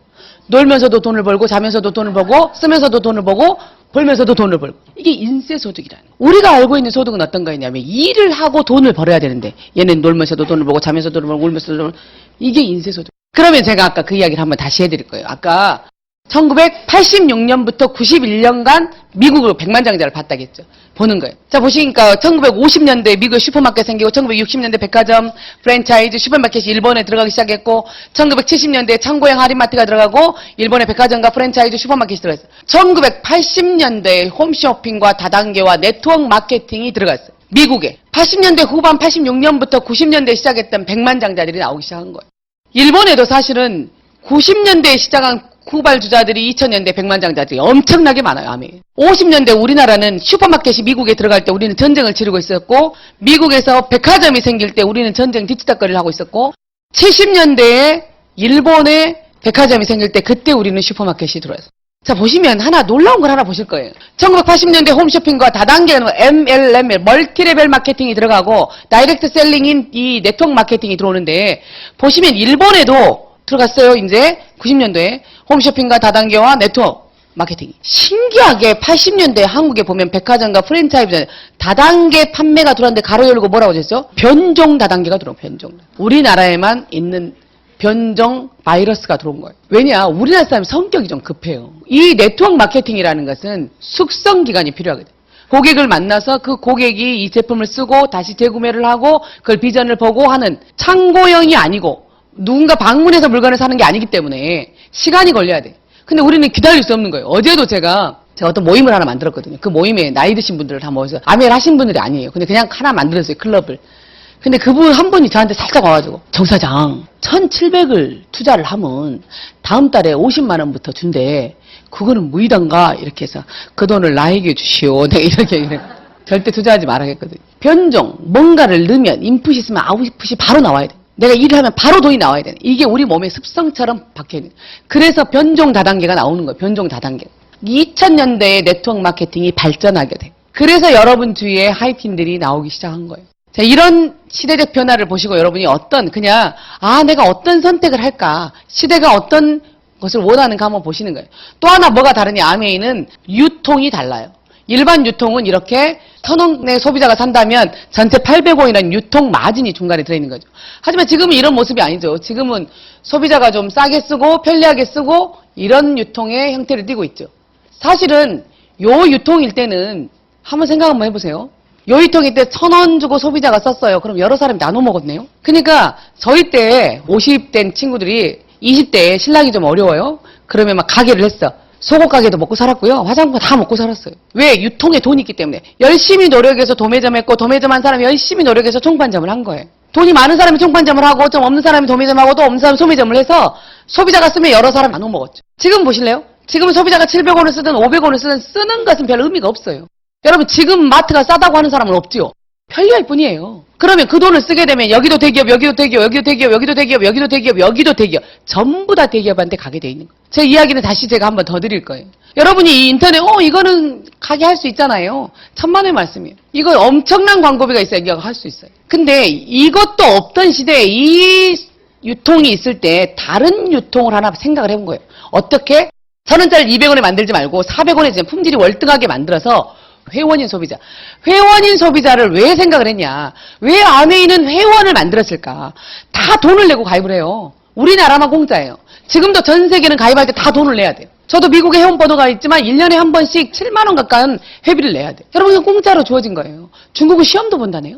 놀면서도 돈을 벌고 자면서도 돈을 벌고 쓰면서도 돈을 벌고 벌면서도 돈을 벌고. 이게 인세소득이라는 거예요. 우리가 알고 있는 소득은 어떤 거였냐면 일을 하고 돈을 벌어야 되는데 얘는 놀면서도 돈을 벌고 자면서도 돈을 벌고 울면서도 돈을 벌고. 이게 인세소득. 그러면 제가 아까 그 이야기를 한번 다시 해드릴 거예요. 아까 1986년부터 91년간 미국으로 백만장자를 봤다고 했죠. 보는 거예요. 자 보시니까 1950년대 미국에 슈퍼마켓 생기고 1960년대 백화점, 프랜차이즈, 슈퍼마켓이 일본에 들어가기 시작했고 1970년대에 창고형 할인마트가 들어가고 일본의 백화점과 프랜차이즈, 슈퍼마켓이 들어갔어요. 1980년대에 홈쇼핑과 다단계와 네트워크 마케팅이 들어갔어요. 미국에 80년대 후반 86년부터 90년대에 시작했던 백만장자들이 나오기 시작한 거예요. 일본에도 사실은 90년대에 시작한 후발주자들이 2000년대 백만장자들이 엄청나게 많아요. 아메. 50년대 우리나라는 슈퍼마켓이 미국에 들어갈 때 우리는 전쟁을 치르고 있었고, 미국에서 백화점이 생길 때 우리는 전쟁 뒤치다거리를 하고 있었고, 70년대에 일본에 백화점이 생길 때 그때 우리는 슈퍼마켓이 들어왔어요. 자, 보시면 하나 놀라운 걸 하나 보실 거예요. 1980년대 홈쇼핑과 다단계 MLM, 멀티레벨 마케팅이 들어가고 다이렉트 셀링인 이 네트워크 마케팅이 들어오는데, 보시면 일본에도 들어갔어요. 이제 90년도에 홈쇼핑과 다단계와 네트워크 마케팅이. 신기하게 80년대 한국에 보면 백화점과 프랜차이즈 다단계 판매가 들어왔는데 가로 열고 뭐라고 하셨죠? 변종 다단계가 들어온 변종. 우리나라에만 있는 변종 바이러스가 들어온 거예요. 왜냐? 우리나라 사람이 성격이 좀 급해요. 이 네트워크 마케팅이라는 것은 숙성 기간이 필요하거든요. 고객을 만나서 그 고객이 이 제품을 쓰고 다시 재구매를 하고 그걸 비전을 보고 하는 창고형이 아니고 누군가 방문해서 물건을 사는 게 아니기 때문에 시간이 걸려야 돼. 근데 우리는 기다릴 수 없는 거예요. 어제도 제가 어떤 모임을 하나 만들었거든요. 그 모임에 나이 드신 분들을 다 모여서 아메를 하신 분들이 아니에요. 근데 그냥 하나 만들었어요. 클럽을. 근데 그분 한 분이 저한테 살짝 와가지고 정 사장 1,700을 투자를 하면 다음 달에 50만 원부터 준대. 그거는 무이던가 이렇게 해서 그 돈을 나에게 주시오. 내가 이렇게 절대 투자하지 말아야겠거든요. 변종 뭔가를 넣으면 인풋이 있으면 아웃풋이 바로 나와야 돼. 내가 일을 하면 바로 돈이 나와야 돼. 이게 우리 몸의 습성처럼 박혀있는. 그래서 변종 다단계가 나오는 거예요. 변종 다단계. 2000년대에 네트워크 마케팅이 발전하게 돼. 그래서 여러분 주위에 하이틴들이 나오기 시작한 거예요. 자, 이런 시대적 변화를 보시고 여러분이 그냥 내가 어떤 선택을 할까? 시대가 어떤 것을 원하는가 한번 보시는 거예요. 또 하나 뭐가 다르냐? 아메이는 유통이 달라요. 일반 유통은 이렇게 1,000원의 소비자가 산다면 전체 800원이라는 유통 마진이 중간에 들어있는 거죠. 하지만 지금은 이런 모습이 아니죠. 지금은 소비자가 좀 싸게 쓰고 편리하게 쓰고 이런 유통의 형태를 띠고 있죠. 사실은 요 유통일 때는 한번 생각 한번 해보세요. 요 유통일 때 1,000원 주고 소비자가 썼어요. 그럼 여러 사람이 나눠 먹었네요. 그러니까 저희 때 50된 친구들이 20대에 신랑이 좀 어려워요. 그러면 막 가게를 했어. 속옷 가게도 먹고 살았고요. 화장품 다 먹고 살았어요. 왜? 유통에 돈이 있기 때문에. 열심히 노력해서 도매점 했고 도매점 한 사람이 열심히 노력해서 총판점을 한 거예요. 돈이 많은 사람이 총판점을 하고 좀 없는 사람이 도매점하고 또 없는 사람이 소매점을 해서 소비자가 쓰면 여러 사람이 나눠 먹었죠. 지금 보실래요? 지금은 소비자가 700원을 쓰든 500원을 쓰든 쓰는 것은 별 의미가 없어요. 여러분 지금 마트가 싸다고 하는 사람은 없지요. 편리할 뿐이에요. 그러면 그 돈을 쓰게 되면 여기도 대기업, 여기도 대기업, 여기도 대기업, 여기도 대기업, 여기도 대기업, 여기도 대기업. 전부 다 대기업한테 가게 돼 있는 거예요. 제 이야기는 다시 제가 한번 더 드릴 거예요. 여러분이 이 인터넷, 이거는 가게 할 수 있잖아요. 천만의 말씀이에요. 이거 엄청난 광고비가 있어야 이거 할 수 있어요. 근데 이것도 없던 시대에 이 유통이 있을 때 다른 유통을 하나 생각을 해본 거예요. 어떻게? 1,000원짜리 200원에 만들지 말고 400원에 지금 품질이 월등하게 만들어서 회원인 소비자. 회원인 소비자를 왜 생각을 했냐? 왜 아메이는 회원을 만들었을까? 다 돈을 내고 가입을 해요. 우리나라만 공짜예요. 지금도 전 세계는 가입할 때 다 돈을 내야 돼요. 저도 미국에 회원번호가 있지만 1년에 한 번씩 7만 원 가까운 회비를 내야 돼요. 여러분 이거 공짜로 주어진 거예요. 중국은 시험도 본다네요.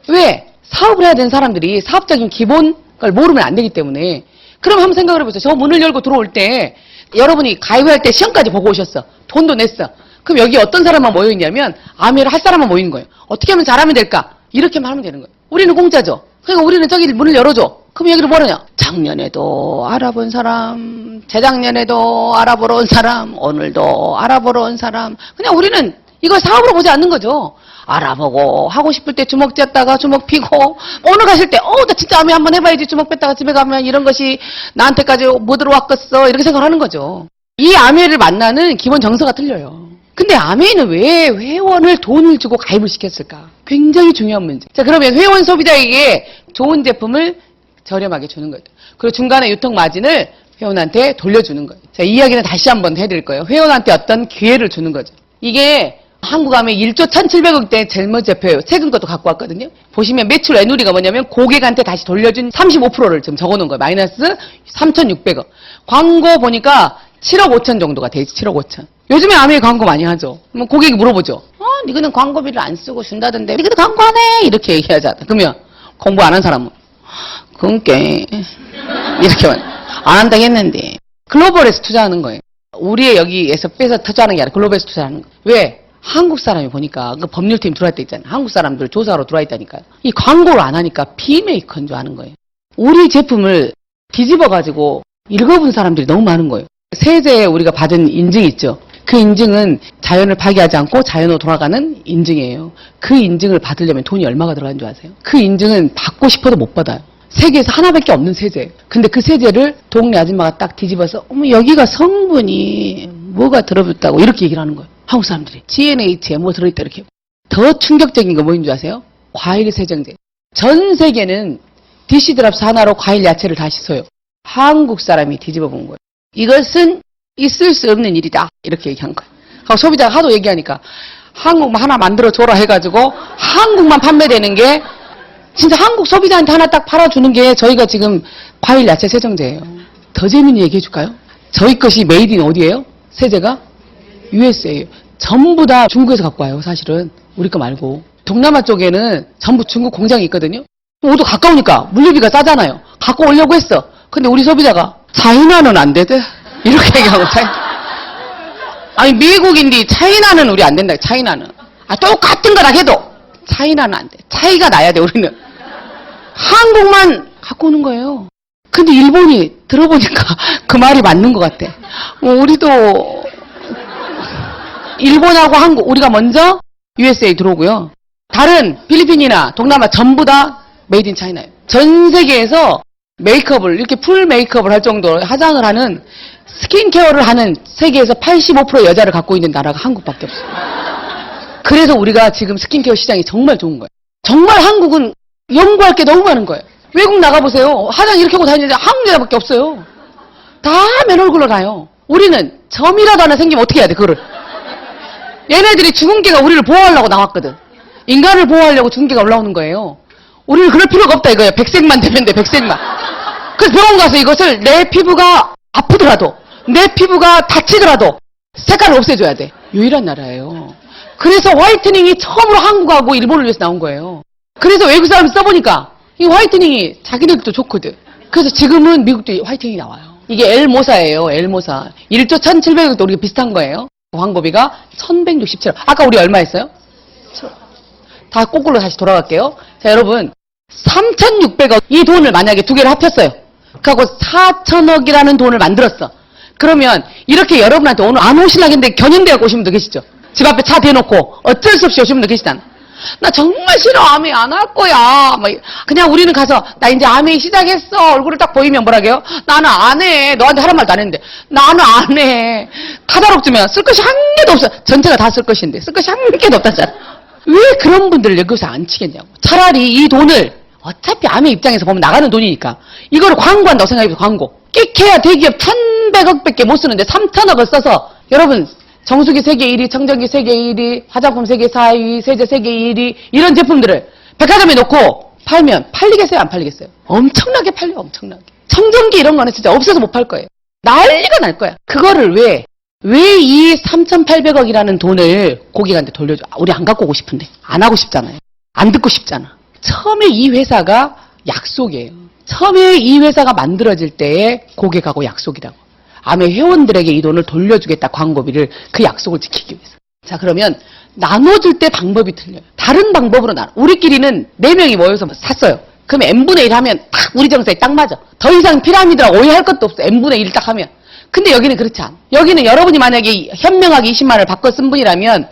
왜? 사업을 해야 되는 사람들이 사업적인 기본 걸 모르면 안 되기 때문에. 그럼 한번 생각을 해보세요. 저 문을 열고 들어올 때 여러분이 가입할 때 시험까지 보고 오셨어. 돈도 냈어. 그럼 여기 어떤 사람만 모여있냐면 아메를 할 사람만 모이는 거예요. 어떻게 하면 잘하면 될까? 이렇게만 하면 되는 거예요. 우리는 공짜죠. 그러니까 우리는 저기 문을 열어줘. 그럼 여기를 뭐하냐? 작년에도 알아본 사람, 재작년에도 알아보러 온 사람, 오늘도 알아보러 온 사람. 그냥 우리는 이걸 사업으로 보지 않는 거죠. 알아보고 하고 싶을 때 주먹 쥐었다가 주먹 피고 오늘 가실 때 나 진짜 아메 한번 해봐야지. 주먹 뺐다가 집에 가면 이런 것이 나한테까지 뭐 들어왔겠어. 이렇게 생각을 하는 거죠. 이 아메를 만나는 기본 정서가 틀려요. 근데 아메이는 왜 회원을 돈을 주고 가입을 시켰을까? 굉장히 중요한 문제. 자, 그러면 회원 소비자에게 좋은 제품을 저렴하게 주는 거예요. 그리고 중간에 유통 마진을 회원한테 돌려주는 거예요. 자, 이 이야기는 다시 한번 해드릴 거예요. 회원한테 어떤 기회를 주는 거죠. 이게 한국 아메 1조 1,700억 대 제일 먼저 대표예요. 최근 것도 갖고 왔거든요. 보시면 매출 애누리가 뭐냐면 고객한테 다시 돌려준 35%를 지금 적어놓은 거예요. 마이너스 3,600억. 광고 보니까 7억 5천 정도가 되지. 7억 5천. 요즘에 아메이 광고 많이 하죠. 그럼 고객이 물어보죠. 니그는 광고비를 안 쓰고 준다던데. 니그도 광고하네. 이렇게 얘기하잖아. 그러면 공부 안 한 사람은 그러니까 이렇게만 안 한다고 했는데 글로벌에서 투자하는 거예요. 우리의 여기에서 빼서 투자하는 게 아니라 글로벌에서 투자하는 거예요. 왜? 한국 사람이 보니까 그 법률팀 들어와 있다 있잖아요. 한국 사람들 조사하러 들어와 있다니까요. 이 광고를 안 하니까 비메이커인 줄 아는 거예요. 우리 제품을 뒤집어가지고 읽어본 사람들이 너무 많은 거예요. 세제에 우리가 받은 인증이 있죠. 그 인증은 자연을 파괴하지 않고 자연으로 돌아가는 인증이에요. 그 인증을 받으려면 돈이 얼마가 들어가는 줄 아세요? 그 인증은 받고 싶어도 못 받아요. 세계에서 하나밖에 없는 세제예요. 근데 그 세제를 동네 아줌마가 딱 뒤집어서 어머 여기가 성분이 뭐가 들어있다고 이렇게 얘기를 하는 거예요. 한국 사람들이 GNH에 뭐 들어있다 이렇게. 더 충격적인 거 뭐인 줄 아세요? 과일 세정제. 전 세계는 디시드랍스 하나로 과일 야채를 다 씻어요. 한국 사람이 뒤집어 본 거예요. 이것은 있을 수 없는 일이다 이렇게 얘기한 거예요. 소비자가 하도 얘기하니까 한국만 하나 만들어줘라 해가지고 한국만 판매되는 게 진짜 한국 소비자한테 하나 딱 팔아주는 게 저희가 지금 과일 야채 세정제예요. 더 재밌는 얘기 해줄까요? 저희 것이 메이드 인 어디예요? 세제가? USA예요. 전부 다 중국에서 갖고 와요. 사실은 우리 거 말고. 동남아 쪽에는 전부 중국 공장이 있거든요. 모두 가까우니까 물류비가 싸잖아요. 갖고 오려고 했어. 근데 우리 소비자가 차이나는 안 되대 이렇게 얘기하고 아니 미국인데 차이나는 우리 안 된다. 차이나는 똑같은 거라 해도 차이나는 안 돼. 차이가 나야 돼. 우리는 한국만 갖고 오는 거예요. 근데 일본이 들어보니까 그 말이 맞는 것 같아. 우리도 일본하고 한국 우리가 먼저 USA 들어오고요. 다른 필리핀이나 동남아 전부 다 메이드 인 차이나예요. 전 세계에서 메이크업을 이렇게 풀 메이크업을 할 정도로 화장을 하는 스킨케어를 하는 세계에서 85% 여자를 갖고 있는 나라가 한국밖에 없어요. 그래서 우리가 지금 스킨케어 시장이 정말 좋은 거예요. 정말 한국은 연구할 게 너무 많은 거예요. 외국 나가보세요. 화장 이렇게 하고 다니는데 한국 여자밖에 없어요. 다 맨 얼굴로 가요. 우리는 점이라도 하나 생기면 어떻게 해야 돼, 그거를. 얘네들이 주근깨가 우리를 보호하려고 나왔거든. 인간을 보호하려고 주근깨가 올라오는 거예요. 우리는 그럴 필요가 없다 이거예요. 백색만 되면 돼, 백색만. 그래서 병원 가서 이것을 내 피부가 아프더라도, 내 피부가 다치더라도 색깔을 없애줘야 돼. 유일한 나라예요. 그래서 화이트닝이 처음으로 한국하고 일본을 위해서 나온 거예요. 그래서 외국 사람이 써보니까 이 화이트닝이 자기들도 좋거든. 그래서 지금은 미국도 화이트닝이 나와요. 이게 엘모사예요. 엘모사. 1조 1,700억도 우리가 비슷한 거예요. 광고비가 1,167억. 아까 우리 얼마 했어요? 다 거꾸로 다시 돌아갈게요. 자, 여러분 3,600억 이 돈을 만약에 두 개를 합쳤어요. 그하고 4,000억이라는 돈을 만들었어. 그러면 이렇게 여러분한테 오늘 안 오시려고 했는데 견인대학 오신 분도 계시죠? 집 앞에 차 대놓고 어쩔 수 없이 오신 분도 계시잖아. 나 정말 싫어. 아메 안 할 거야. 그냥 우리는 가서 나 이제 아메 시작했어. 얼굴을 딱 보이면 뭐라게요? 나는 안 해. 너한테 하란 말도 안 했는데 나는 안 해. 카다록 주면 쓸 것이 한 개도 없어. 전체가 다 쓸 것인데 쓸 것이 한 개도 없다잖아. 왜 그런 분들을 여기서 안 치겠냐고. 차라리 이 돈을 어차피 아메 입장에서 보면 나가는 돈이니까 이거를 광고한다고 생각해보세요. 광고. 끽해야 대기업 1,100억밖에 못 쓰는데 3,000억을 써서 여러분 정수기 세계 1위, 청정기 세계 1위, 화장품 세계 4위, 세제 세계 1위 이런 제품들을 백화점에 놓고 팔면 팔리겠어요? 안 팔리겠어요? 엄청나게 팔려. 엄청나게. 청정기 이런 거는 진짜 없어서 못 팔 거예요. 난리가 날 거야. 그거를 왜 이 3,800억이라는 돈을 고객한테 돌려줘? 우리 안 갖고 오고 싶은데. 안 하고 싶잖아요. 안 듣고 싶잖아. 처음에 이 회사가 약속이에요. 처음에 이 회사가 만들어질 때의 고객하고 약속이라고. 아메 회원들에게 이 돈을 돌려주겠다, 광고비를. 그 약속을 지키기 위해서. 자, 그러면 나눠줄 때 방법이 틀려요. 다른 방법으로 우리끼리는 4명이 모여서 샀어요. 그러면 n분의 1 하면 딱 우리 정서에 딱 맞아. 더 이상 피라미드라 오해할 것도 없어. n분의 1 딱 하면. 근데 여기는 그렇지 않아. 여기는 여러분이 만약에 현명하게 20만 원을 바꿔 쓴 분이라면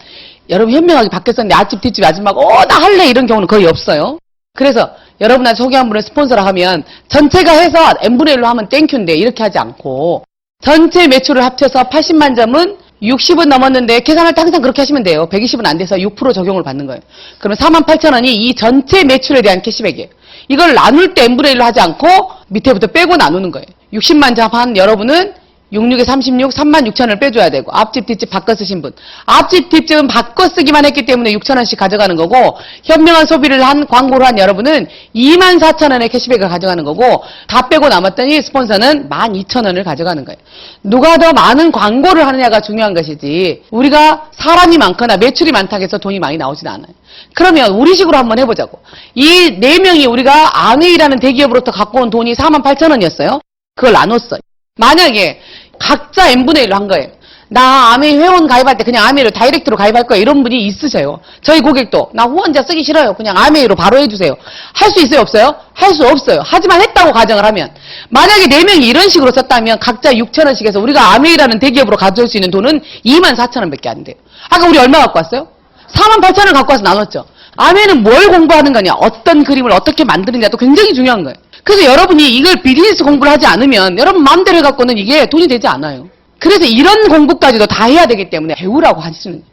여러분 현명하게 바꿔 썼는데 앞집 뒷집 아줌마가 나 할래 이런 경우는 거의 없어요. 그래서 여러분한테 소개한 분을 스폰서로 하면 전체가 해서 n분의 1로 하면 땡큐인데 이렇게 하지 않고 전체 매출을 합쳐서 80만 점은 60은 넘었는데 계산할 때 항상 그렇게 하시면 돼요. 120은 안 돼서 6% 적용을 받는 거예요. 그러면 48,000원이 이 전체 매출에 대한 캐시백이에요. 이걸 나눌 때 n분의 1로 하지 않고 밑에부터 빼고 나누는 거예요. 60만 점 한 여러분은 66에 36, 36,000원을 빼줘야 되고 앞집 뒷집 바꿔 쓰신 분 앞집 뒷집은 바꿔 쓰기만 했기 때문에 6,000원씩 가져가는 거고 현명한 소비를 한 광고를 한 여러분은 24,000원의 캐시백을 가져가는 거고 다 빼고 남았더니 스폰서는 12,000원을 가져가는 거예요. 누가 더 많은 광고를 하느냐가 중요한 것이지 우리가 사람이 많거나 매출이 많다고 해서 돈이 많이 나오진 않아요. 그러면 우리식으로 한번 해보자고. 이 4명이 우리가 아메이라는 대기업으로부터 갖고 온 돈이 48,000원이었어요. 그걸 나눴어. 만약에 각자 n분의 1로 한 거예요. 나 아메이 회원 가입할 때 그냥 아메이로 다이렉트로 가입할 거야. 이런 분이 있으세요. 저희 고객도 나 후원자 쓰기 싫어요. 그냥 아메이로 바로 해주세요. 할 수 있어요? 없어요? 할 수 없어요. 하지만 했다고 가정을 하면 만약에 4명이 이런 식으로 썼다면 각자 6,000원씩 해서 우리가 아메이라는 대기업으로 가져올 수 있는 돈은 24,000원밖에 안 돼요. 아까 우리 얼마 갖고 왔어요? 48,000원 갖고 와서 나눴죠. 아메이는 뭘 공부하는 거냐, 어떤 그림을 어떻게 만드느냐도 굉장히 중요한 거예요. 그래서 여러분이 이걸 비즈니스 공부를 하지 않으면 여러분 마음대로 해갖고는 이게 돈이 되지 않아요. 그래서 이런 공부까지도 다 해야 되기 때문에 배우라고 하시는,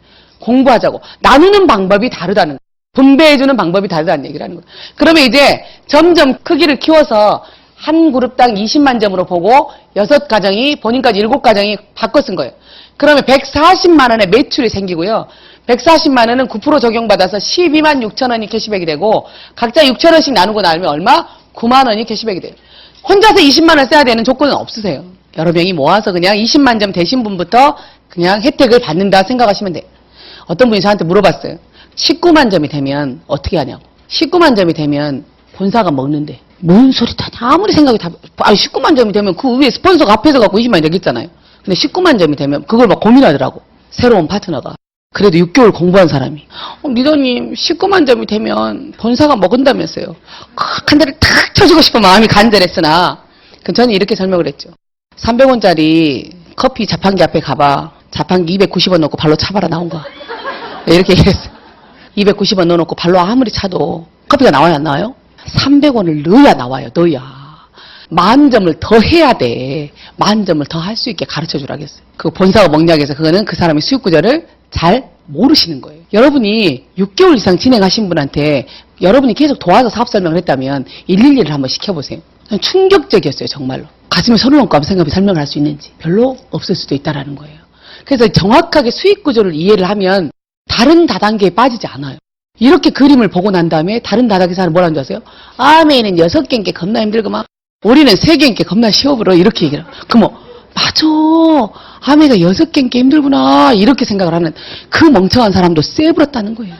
공부하자고. 나누는 방법이 다르다는 거예요. 분배해주는 방법이 다르다는 얘기를 하는 거예요. 그러면 이제 점점 크기를 키워서 한 그룹당 20만 점으로 보고 6가정이, 본인까지 7가정이 바꿔 쓴 거예요. 그러면 140만 원의 매출이 생기고요. 140만 원은 9% 적용받아서 12만 6천 원이 캐시백이 되고 각자 6천 원씩 나누고 나면 얼마? 9만 원이 캐시백이 돼요. 혼자서 20만 원 써야 되는 조건은 없으세요. 여러 명이 모아서 그냥 20만 점 되신 분부터 그냥 혜택을 받는다 생각하시면 돼요. 어떤 분이 저한테 물어봤어요. 19만 점이 되면 어떻게 하냐고. 19만 점이 되면 본사가 먹는데. 뭔 소리다. 아무리 생각이 다, 19만 점이 되면 그 위에 스폰서가 앞에서 갖고 20만이 되겠잖아요. 근데 19만 점이 되면 그걸 막 고민하더라고. 새로운 파트너가. 그래도 6개월 공부한 사람이. 리더님 19만 점이 되면 본사가 먹은다면서요. 한 대를 탁 쳐주고 싶은 마음이 간절했으나 저는 이렇게 설명을 했죠. 300원짜리 커피 자판기 앞에 가봐. 자판기 290원 넣고 발로 차봐라 나온 거. 이렇게 얘기했어요. 290원 넣어놓고 발로 아무리 차도 커피가 나와요 안 나와요? 300원을 넣어야 나와요. 넣어야. 10,000점을 더 해야 돼. 10,000점을 더 할 수 있게 가르쳐주라고 했어요. 그 본사가 먹냐고 해서 그거는 그 사람의 수익 구조를 잘 모르시는 거예요. 여러분이 6개월 이상 진행하신 분한테 여러분이 계속 도와서 사업 설명을 했다면 111을 한번 시켜보세요. 충격적이었어요. 정말로. 가슴에 손을 얹고 아무 생각이 설명을 할 수 있는지 별로 없을 수도 있다라는 거예요. 그래서 정확하게 수익 구조를 이해를 하면 다른 다단계에 빠지지 않아요. 이렇게 그림을 보고 난 다음에 다른 다단계에서는 뭐라는 줄 아세요? 아메이는 6개인게 겁나 힘들구만. 우리는 3개인게 겁나 쉬워 보여. 이렇게 얘기를 해요. 그럼 맞아. 아메이가 6개인게 힘들구나. 이렇게 생각을 하는 그 멍청한 사람도 쎄부렸다는 거예요.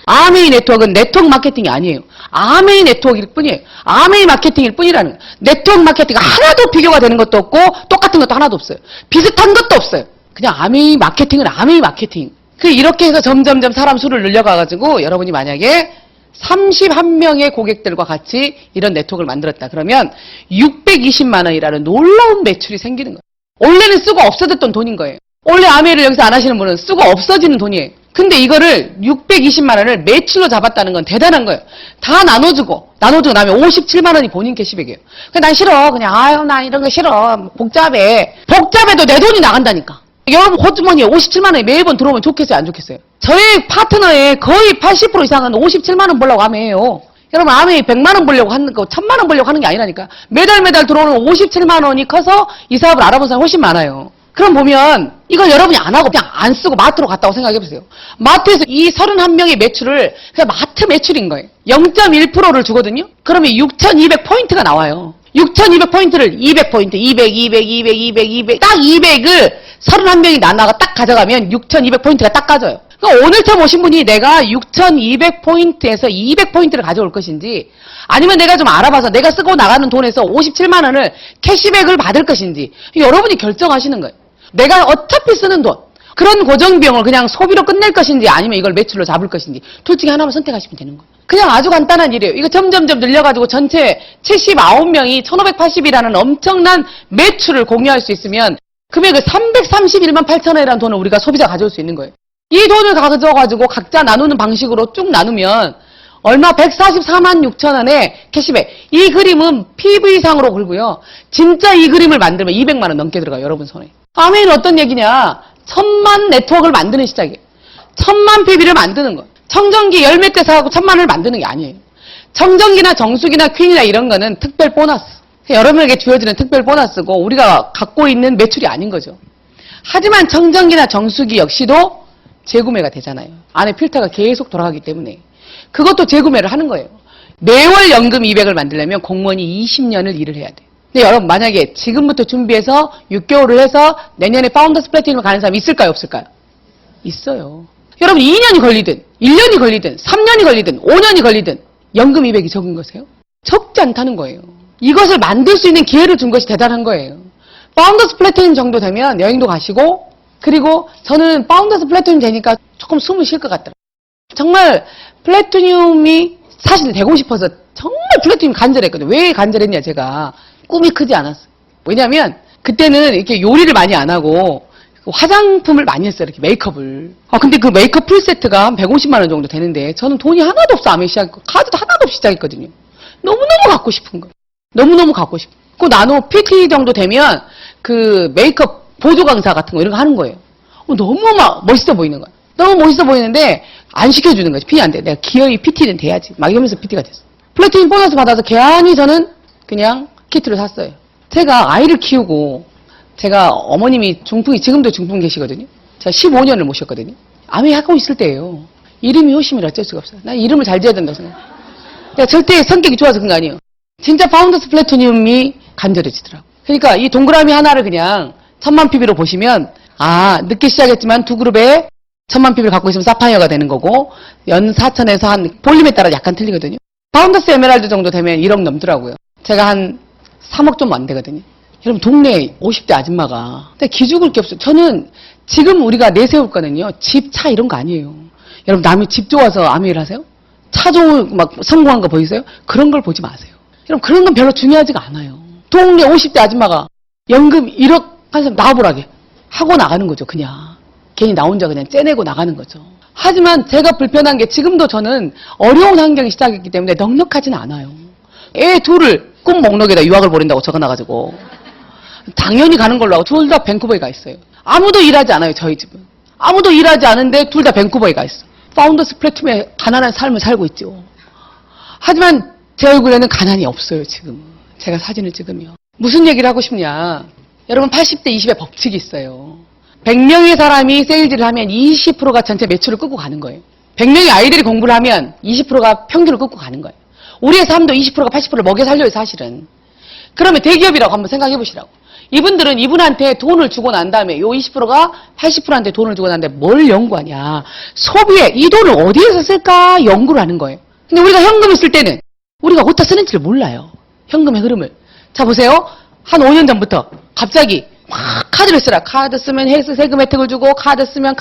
아메이 네트워크는 네트워크 마케팅이 아니에요. 아메이 네트워크일 뿐이에요. 아메이 마케팅일 뿐이라는 거예요. 네트워크 마케팅 하나도 비교가 되는 것도 없고 똑같은 것도 하나도 없어요. 비슷한 것도 없어요. 그냥 아메이 마케팅은 아메이 마케팅. 이렇게 해서 점점점 사람 수를 늘려가가지고 여러분이 만약에 31명의 고객들과 같이 이런 네트워크를 만들었다. 그러면 620만 원이라는 놀라운 매출이 생기는 거예요. 원래는 쓰고 없어졌던 돈인 거예요. 원래 아메이를 여기서 안 하시는 분은 쓰고 없어지는 돈이에요. 근데 이거를 620만 원을 매출로 잡았다는 건 대단한 거예요. 다 나눠주고 나면 57만 원이 본인 캐시백이에요. 난 싫어. 그냥 아유 나 이런 거 싫어. 복잡해도 내 돈이 나간다니까. 여러분 호주머니에 57만 원이 매번 들어오면 좋겠어요? 안 좋겠어요? 저희 파트너의 거의 80% 이상은 57만 원 벌려고 아메이에요. 여러분 아메이 100만 원 벌려고 하는 거 1000만 원 벌려고 하는 게 아니라니까. 매달 들어오는 57만 원이 커서 이 사업을 알아본 사람이 훨씬 많아요. 그럼 보면 이걸 여러분이 안 하고 그냥 안 쓰고 마트로 갔다고 생각해보세요. 마트에서 이 31명의 매출을 그냥 마트 매출인 거예요. 0.1%를 주거든요. 그러면 6,200포인트가 나와요. 6,200포인트를 200포인트, 200 딱 200을 31명이 나눠가 딱 가져가면 6,200포인트가 딱 가져요. 그러니까 오늘 처음 오신 분이 내가 6,200포인트에서 200포인트를 가져올 것인지 아니면 내가 좀 알아봐서 내가 쓰고 나가는 돈에서 57만 원을 캐시백을 받을 것인지 여러분이 결정하시는 거예요. 내가 어차피 쓰는 돈 그런 고정비용을 그냥 소비로 끝낼 것인지 아니면 이걸 매출로 잡을 것인지 둘 중에 하나만 선택하시면 되는 거예요. 그냥 아주 간단한 일이에요. 이거 점점점 늘려가지고 전체 79명이 1,580이라는 엄청난 매출을 공유할 수 있으면 금액을 331만 8천 원이라는 돈을 우리가 소비자 가져올 수 있는 거예요. 이 돈을 가져가지고 각자 나누는 방식으로 쭉 나누면 얼마 144만 6천 원의 캐시백. 이 그림은 PV상으로 굴고요. 진짜 이 그림을 만들면 200만 원 넘게 들어가요. 여러분 손에. 아메이는 어떤 얘기냐. 1000만 네트워크를 만드는 시작이에요. 1000만 PV를 만드는 거예요. 청정기 열몇 대 사갖고 1000만 원을 만드는 게 아니에요. 청정기나 정수기나 퀸이나 이런 거는 특별 보너스. 여러분에게 주어지는 특별 보너스고 우리가 갖고 있는 매출이 아닌 거죠. 하지만 청정기나 정수기 역시도 재구매가 되잖아요. 안에 필터가 계속 돌아가기 때문에. 그것도 재구매를 하는 거예요. 매월 연금 200을 만들려면 공무원이 20년을 일을 해야 돼요. 근데 여러분 만약에 지금부터 준비해서 6개월을 해서 내년에 파운더스 플래티넘을 가는 사람이 있을까요? 없을까요? 있어요. 여러분 2년이 걸리든 1년이 걸리든 3년이 걸리든 5년이 걸리든 연금 200이 적은 거세요? 적지 않다는 거예요. 이것을 만들 수 있는 기회를 준 것이 대단한 거예요. 파운더스 플래티넘 정도 되면 여행도 가시고, 그리고 저는 파운더스 플래티넘 되니까 조금 숨을 쉴 것 같더라고요. 정말 플래티넘이 사실 되고 싶어서 정말 플래티넘 간절했거든요. 왜 간절했냐, 제가. 꿈이 크지 않았어요. 왜냐면 그때는 이렇게 요리를 많이 안 하고 화장품을 많이 했어요. 이렇게 메이크업을. 근데 그 메이크업 풀세트가 한 150만 원 정도 되는데 저는 돈이 하나도 없어 아메 시작했고 카드도 하나도 없이 시작했거든요. 너무너무 갖고 싶은 거예요. 너무너무 갖고 싶고. 그 나노 PT 정도 되면 그 메이크업 보조 강사 같은 거 이런 거 하는 거예요. 너무 막 멋있어 보이는 거야. 너무 멋있어 보이는데 안 시켜주는 거지. 피 안 돼. 내가 기어이 PT는 돼야지. 막 이러면서 PT가 됐어. 플래티넘 보너스 받아서 괜히 저는 그냥 키트를 샀어요. 제가 아이를 키우고 제가 어머님이 중풍이 지금도 중풍 계시거든요. 제가 15년을 모셨거든요. 암이 하고 있을 때예요. 이름이 효심이라 어쩔 수가 없어요. 난 이름을 잘 지어야 된다고 생각해요. 내가 절대 성격이 좋아서 그런 거 아니에요. 진짜 파운더스 플래티넘이 간절해지더라고. 그러니까 이 동그라미 하나를 그냥 1000만 PB로 보시면 늦게 시작했지만 두 그룹에 1000만 PB를 갖고 있으면 사파이어가 되는 거고 연 4천에서 한 볼륨에 따라 약간 틀리거든요. 파운더스 에메랄드 정도 되면 1억 넘더라고요. 제가 한 3억 좀 안 되거든요. 여러분 동네 50대 아줌마가 기죽을 게 없어요. 저는 지금 우리가 내세울 거는요. 집, 차 이런 거 아니에요. 여러분 남이 집 좋아서 아메일 하세요? 차 좋은 막 성공한 거 보이세요? 그런 걸 보지 마세요. 여러분 그런 건 별로 중요하지가 않아요. 동네 50대 아줌마가 연금 1억 한 사람 나와보라게 하고 나가는 거죠. 그냥 괜히 나 혼자 그냥 째내고 나가는 거죠. 하지만 제가 불편한 게 지금도 저는 어려운 환경이 시작했기 때문에 넉넉하지는 않아요. 애 둘을 꿈 목록에다 유학을 보낸다고 적어놔가지고 당연히 가는 걸로 하고 둘 다 밴쿠버에 가 있어요. 아무도 일하지 않아요. 저희 집은. 아무도 일하지 않은데 둘 다 밴쿠버에 가 있어. 파운더스 플래티넘에 가난한 삶을 살고 있죠. 하지만 제 얼굴에는 가난이 없어요. 지금 제가 사진을 찍으면. 무슨 얘기를 하고 싶냐. 여러분 80대 20의 법칙이 있어요. 100명의 사람이 세일즈를 하면 20%가 전체 매출을 끌고 가는 거예요. 100명의 아이들이 공부를 하면 20%가 평균을 끌고 가는 거예요. 우리의 삶도 20%가 80%를 먹여 살려요, 사실은. 그러면 대기업이라고 한번 생각해 보시라고. 이분들은 이분한테 돈을 주고 난 다음에 요 20%가 80%한테 돈을 주고 난 다음에 뭘 연구하냐. 소비에 이 돈을 어디에서 쓸까 연구를 하는 거예요. 근데 우리가 현금을 쓸 때는 우리가 어디다 쓰는지를 몰라요. 현금의 흐름을. 자, 보세요. 한 5년 전부터 갑자기 막 카드를 쓰라. 카드 쓰면 세금 혜택을 주고 카드 쓰면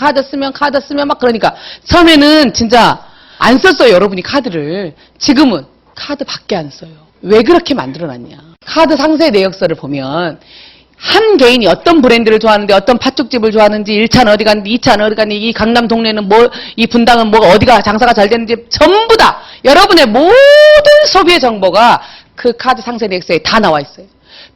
막 그러니까 처음에는 진짜 안 썼어요. 여러분이 카드를. 지금은 카드밖에 안 써요. 왜 그렇게 만들어놨냐. 카드 상세 내역서를 보면 한 개인이 어떤 브랜드를 좋아하는데 어떤 팥죽집을 좋아하는지 1차는 어디 갔는지 2차는 어디 갔는지 이 강남 동네는 뭐 이 분당은 뭐가 어디가 장사가 잘 되는지 전부 다 여러분의 모든 소비의 정보가 그 카드 상세 내역서에 다 나와 있어요.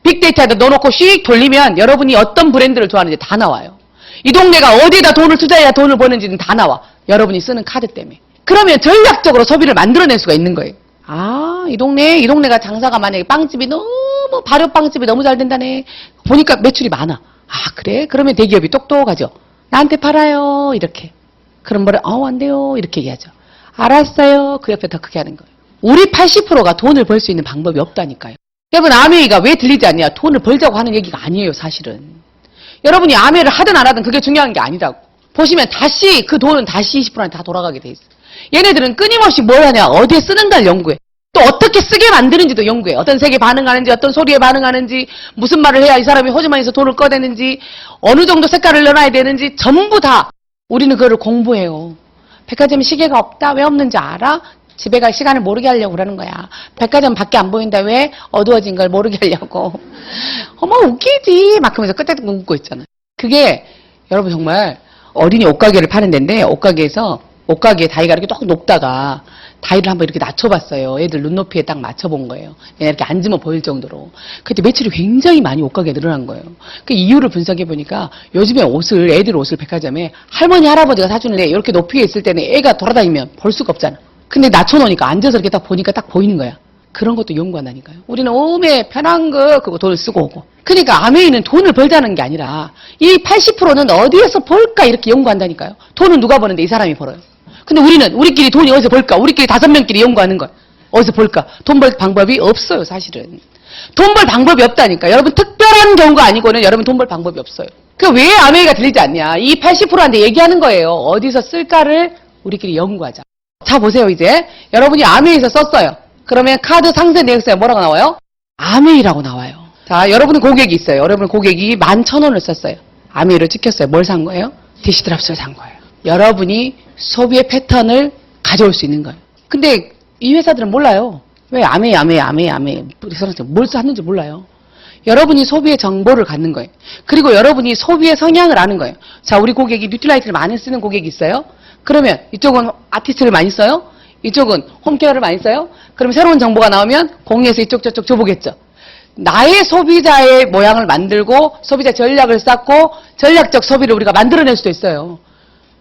빅데이터에다 넣어놓고 씩 돌리면 여러분이 어떤 브랜드를 좋아하는지 다 나와요. 이 동네가 어디에다 돈을 투자해야 돈을 버는지는 다 나와. 여러분이 쓰는 카드 때문에. 그러면 전략적으로 소비를 만들어낼 수가 있는 거예요. 이 동네가 장사가 만약에 빵집이 너무 발효빵집이 너무 잘 된다네. 보니까 매출이 많아. 그래? 그러면 대기업이 똑똑하죠. 나한테 팔아요. 이렇게. 그럼 뭐래? 안 돼요. 이렇게 얘기하죠. 알았어요. 그 옆에 더 크게 하는 거예요. 우리 80%가 돈을 벌 수 있는 방법이 없다니까요. 여러분 아메이가 왜 들리지 않냐? 돈을 벌자고 하는 얘기가 아니에요. 사실은. 여러분이 아메이를 하든 안 하든 그게 중요한 게 아니라고. 보시면 다시 그 돈은 다시 20%한테 다 돌아가게 돼 있어요. 얘네들은 끊임없이 뭘 하냐? 어디에 쓰는가를 연구해. 또 어떻게 쓰게 만드는지도 연구해. 어떤 색에 반응하는지, 어떤 소리에 반응하는지, 무슨 말을 해야 이 사람이 호주머니에서 돈을 꺼내는지, 어느 정도 색깔을 넣어놔야 되는지 전부 다 우리는 그거를 공부해요. 백화점에 시계가 없다? 왜 없는지 알아? 집에 갈 시간을 모르게 하려고 그러는 거야. 백화점 밖에 안 보인다. 왜? 어두워진 걸 모르게 하려고. 어머 웃기지. 막 하면서 끝에 웃고 있잖아. 그게 여러분 정말 어린이 옷가게를 파는 데인데 옷가게에 다이가 이렇게 조금 높다가 다이를 한번 이렇게 낮춰봤어요. 애들 눈높이에 딱 맞춰본 거예요. 그냥 이렇게 앉으면 보일 정도로. 그때 매출이 굉장히 많이 옷가게에 늘어난 거예요. 그 이유를 분석해보니까 요즘에 애들 옷을 백화점에 할머니, 할아버지가 사주는 애 이렇게 높이에 있을 때는 애가 돌아다니면 볼 수가 없잖아. 근데 낮춰놓으니까 앉아서 이렇게 딱 보니까 딱 보이는 거야. 그런 것도 연구한다니까요. 우리는 오메 편한 거 그거 돈을 쓰고 오고. 그러니까 아메이는 돈을 벌자는 게 아니라 이 80%는 어디에서 벌까 이렇게 연구한다니까요. 돈은 누가 버는데 이 사람이 벌어요. 근데 우리끼리 돈이 어디서 벌까? 우리끼리 5명끼리 연구하는 거야. 어디서 벌까? 돈 벌 방법이 없어요, 사실은. 돈 벌 방법이 없다니까. 여러분 특별한 경우가 아니고는 여러분 돈 벌 방법이 없어요. 그 왜 아메이가 들리지 않냐? 이 80%한테 얘기하는 거예요. 어디서 쓸까를 우리끼리 연구하자. 자, 보세요, 이제. 여러분이 아메이에서 썼어요. 그러면 카드 상세 내역서에 뭐라고 나와요? 아메이라고 나와요. 자, 여러분 고객이 있어요. 여러분 고객이 11,000원을 썼어요. 아메이를 찍혔어요. 뭘 산 거예요? 디시드랍스를 산 거예요. 여러분이 소비의 패턴을 가져올 수 있는 거예요. 근데 이 회사들은 몰라요. 왜 아메이 뭘 샀는지 몰라요. 여러분이 소비의 정보를 갖는 거예요. 그리고 여러분이 소비의 성향을 아는 거예요. 자, 우리 고객이 뉴트라이트를 많이 쓰는 고객이 있어요. 그러면 이쪽은 아티스트를 많이 써요. 이쪽은 홈케어를 많이 써요. 그럼 새로운 정보가 나오면 공유해서 이쪽 저쪽 줘보겠죠. 나의 소비자의 모양을 만들고 소비자 전략을 쌓고 전략적 소비를 우리가 만들어낼 수도 있어요.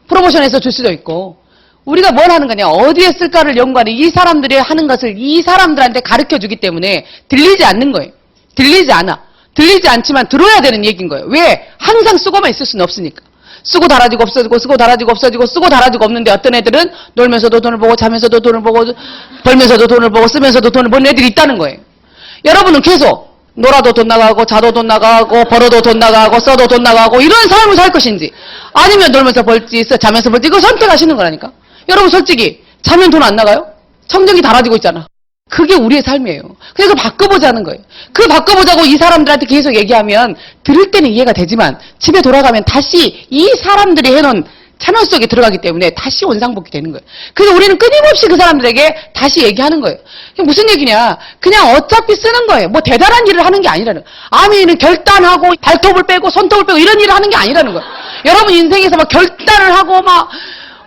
프로모션에서 줄 수도 있고. 우리가 뭘 하는 거냐, 어디에 쓸까를 연구하는 이 사람들이 하는 것을 이 사람들한테 가르쳐주기 때문에 들리지 않는 거예요. 들리지 않아. 들리지 않지만 들어야 되는 얘기인 거예요. 왜? 항상 쓰고만 있을 수는 없으니까. 쓰고 달아지고 없어지고 쓰고 달아지고 없어지고 쓰고 달아지고 없는데 어떤 애들은 놀면서도 돈을 보고 자면서도 돈을 보고 벌면서도 돈을 보고 쓰면서도 돈을 버는 애들이 있다는 거예요. 여러분은 계속 놀아도 돈 나가고 자도 돈 나가고 벌어도 돈 나가고 써도 돈 나가고 이런 삶을 살 것인지 아니면 놀면서 벌지 자면서 벌지 이거 선택하시는 거라니까. 여러분 솔직히 자면 돈 안 나가요? 청정이 달아지고 있잖아. 그게 우리의 삶이에요. 그래서 바꿔보자는 거예요. 그 바꿔보자고 이 사람들한테 계속 얘기하면 들을 때는 이해가 되지만 집에 돌아가면 다시 이 사람들이 해놓은 채널 속에 들어가기 때문에 다시 원상복귀 되는 거예요. 그래서 우리는 끊임없이 그 사람들에게 다시 얘기하는 거예요. 이게 무슨 얘기냐? 그냥 어차피 쓰는 거예요. 뭐 대단한 일을 하는 게 아니라는 거예요. 아미는 결단하고 발톱을 빼고 손톱을 빼고 이런 일을 하는 게 아니라는 거예요. 여러분 인생에서 막 결단을 하고 막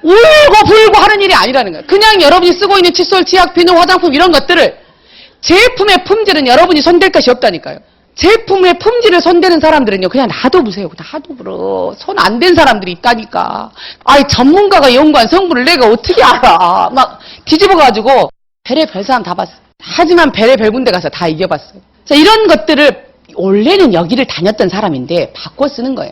울고 불고 하는 일이 아니라는 거예요. 그냥 여러분이 쓰고 있는 칫솔, 치약, 비누, 화장품 이런 것들을 제품의 품질은 여러분이 손댈 것이 없다니까요. 제품의 품질을 손대는 사람들은요, 그냥 놔둬보세요. 놔둬보러. 손 안 댄 사람들이 있다니까. 아이, 전문가가 연구한 성분을 내가 어떻게 알아. 막 뒤집어가지고 별의별 사람 다 봤어. 하지만 별의별 군데 가서 다 이겨봤어요. 자, 이런 것들을 원래는 여기를 다녔던 사람인데 바꿔 쓰는 거예요.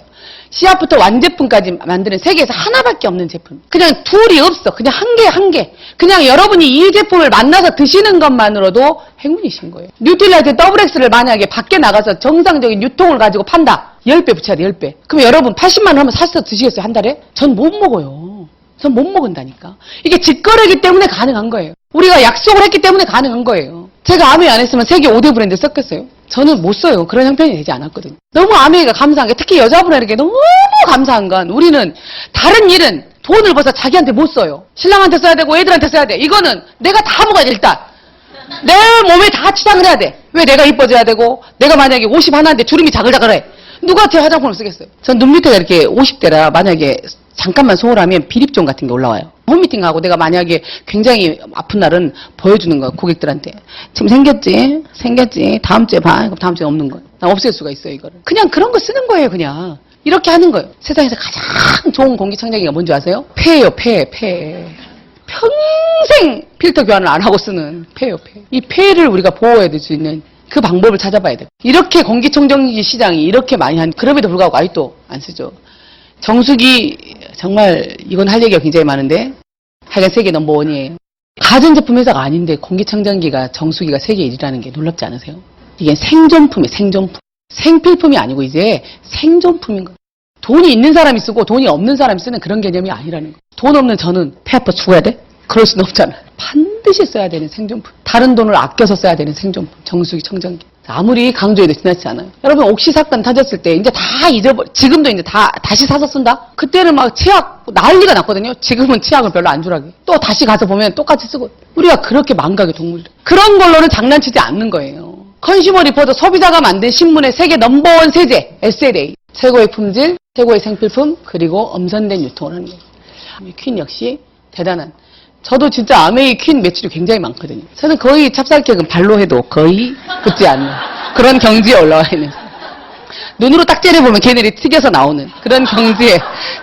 씨앗부터 완제품까지 만드는 세계에서 하나밖에 없는 제품. 그냥 툴이 없어. 그냥 한 개. 그냥 여러분이 이 제품을 만나서 드시는 것만으로도 행운이신 거예요. 뉴트라이트 더블X를 만약에 밖에 나가서 정상적인 유통을 가지고 판다. 10배 붙여야 돼, 10배. 그럼 여러분 80만 원 하면 사서 드시겠어요, 한 달에? 전 못 먹어요. 전 못 먹은다니까. 이게 직거래이기 때문에 가능한 거예요. 우리가 약속을 했기 때문에 가능한 거예요. 제가 아메이 안 했으면 세계 5대 브랜드 썼겠어요? 저는 못 써요. 그런 형편이 되지 않았거든요. 너무 아메이가 감사한 게, 특히 여자분에게 너무 감사한 건, 우리는 다른 일은 돈을 벌어서 자기한테 못 써요. 신랑한테 써야 되고 애들한테 써야 돼. 이거는 내가 다 먹어야 돼. 일단 내 몸에 다 치장을 해야 돼. 왜? 내가 이뻐져야 되고, 내가 만약에 50 하나인데 주름이 자글자글해. 누가 제 화장품을 쓰겠어요? 전 눈 밑에가 이렇게 50대라 만약에 잠깐만 소홀하면 비립종 같은 게 올라와요. 홈미팅하고 내가 만약에 굉장히 아픈 날은 보여주는 거야, 고객들한테. 지금 생겼지. 다음 주에 봐. 그럼 다음 주에 없는 거야. 나 없앨 수가 있어요, 이거를. 그냥 그런 거 쓰는 거예요, 그냥. 이렇게 하는 거예요. 세상에서 가장 좋은 공기청정기가 뭔지 아세요? 폐예요, 폐. 평생 필터 교환을 안 하고 쓰는 폐예요, 폐. 이 폐를 우리가 보호해야 될 수 있는 그 방법을 찾아봐야 돼요. 이렇게 공기청정기 시장이 이렇게 많이 그럼에도 불구하고 아직도 안 쓰죠. 정수기, 정말 이건 할 얘기가 굉장히 많은데 하여간 세계 넘버원이에요. 가전제품 회사가 아닌데 공기청정기가, 정수기가 세계 1위라는 게 놀랍지 않으세요? 이게 생존품이에요, 생존품. 생필품이 아니고 이제 생존품인 거예요. 돈이 있는 사람이 쓰고 돈이 없는 사람이 쓰는 그런 개념이 아니라는 거예요. 돈 없는 저는 폐 아파 죽어야 돼? 그럴 수는 없잖아요. 반드시 써야 되는 생존품. 다른 돈을 아껴서 써야 되는 생존품. 정수기, 청정기. 아무리 강조해도 지나치지 않아요. 여러분 옥시 사건 터졌을 때 이제 다 지금도 이제 다시 사서 쓴다? 그때는 막 치약 난리가 났거든요. 지금은 치약을 별로 안 주라고. 또 다시 가서 보면 똑같이 쓰고. 우리가 그렇게 망각의 동물이래. 그런 걸로는 장난치지 않는 거예요. 컨슈머 리포터 소비자가 만든 신문의 세계 넘버원 세제 SLA. 최고의 품질, 최고의 생필품, 그리고 엄선된 유통을 하는 거예요. 퀸 역시 대단한. 저도 진짜 아메이 퀸 매출이 굉장히 많거든요. 저는 거의 찹쌀케이크는 발로 해도 거의 붙지 않는 그런 경지에 올라와 있는, 눈으로 딱 째려보면 걔네들이 튀겨서 나오는 그런 경지에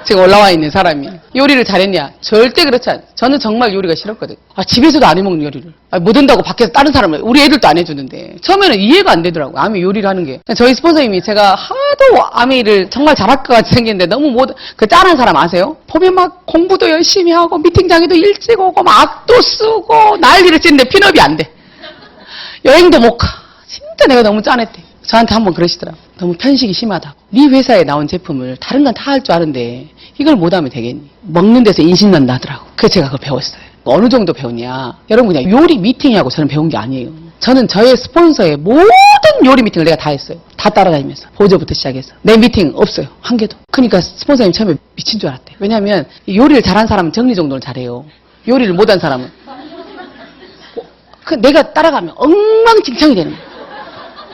지금 올라와 있는 사람이에요. 요리를 잘했냐? 절대 그렇지 않아요. 저는 정말 요리가 싫었거든요. 집에서도 안 해먹는 요리를. 못 한다고 밖에서 다른 사람을, 우리 애들도 안 해주는데 처음에는 이해가 안 되더라고요. 아메이 요리를 하는 게. 저희 스폰서님이 제가 하도 아메이를 정말 잘할 것 같이 생겼는데 너무 그 짠한 사람 아세요? 보면 막 공부도 열심히 하고 미팅장에도 일찍 오고 막 악도 쓰고 난리를 치는데 핀업이 안 돼. 여행도 못 가. 진짜 내가 너무 짠했대. 저한테 한번 그러시더라고. 너무 편식이 심하다고. 네 회사에 나온 제품을 다른 건 다 할 줄 아는데 이걸 못하면 되겠니? 먹는 데서 인신난다 하더라고. 그래서 제가 그걸 배웠어요. 어느 정도 배웠냐? 여러분 그냥 요리 미팅하고 저는 배운 게 아니에요. 저는 저의 스폰서의 모든 요리 미팅을 내가 다 했어요. 다 따라다니면서. 보조부터 시작해서. 내 미팅 없어요. 한 개도. 그러니까 스폰서님 처음에 미친 줄 알았대요. 왜냐하면 요리를 잘한 사람은 정리 정돈을 잘해요. 요리를 못한 사람은. 내가 따라가면 엉망진창이 되는 거예요.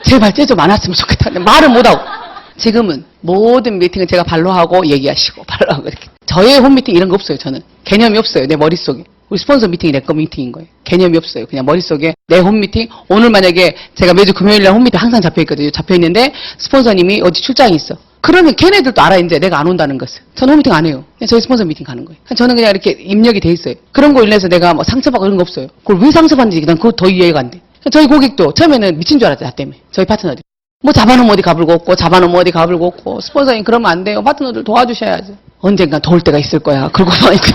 제발 쟤 좀 안 왔으면 좋겠다. 말을 못하고. 지금은 모든 미팅은 제가 발로 하고 얘기하시고 발로 하고 이렇게. 저의 홈미팅 이런 거 없어요. 저는. 개념이 없어요. 내 머릿속에. 우리 스폰서 미팅이 내 거 미팅인 거예요. 개념이 없어요. 그냥 머릿속에 내 홈미팅. 오늘 만약에 제가 매주 금요일날 홈미팅 항상 잡혀있거든요. 잡혀있는데 스폰서님이 어디 출장이 있어. 그러면 걔네들도 알아. 이제 내가 안 온다는 것을. 저는 홈미팅 안 해요. 그냥 저희 스폰서 미팅 가는 거예요. 저는 그냥 이렇게 입력이 돼 있어요. 그런 거 인해서 내가 뭐 상처받고 그런 거 없어요. 그걸 왜 상처받는지 난 그거 더 이해가 안 돼. 저희 고객도 처음에는 미친 줄 알았어요. 나 때문에. 저희 파트너들이. 뭐 잡아놓으면 어디 가불고 없고 잡아놓으면 어디 가불고 없고 스폰서님 그러면 안 돼요. 파트너들 도와주셔야죠. 언젠간 도울 때가 있을 거야. 그러고서 이제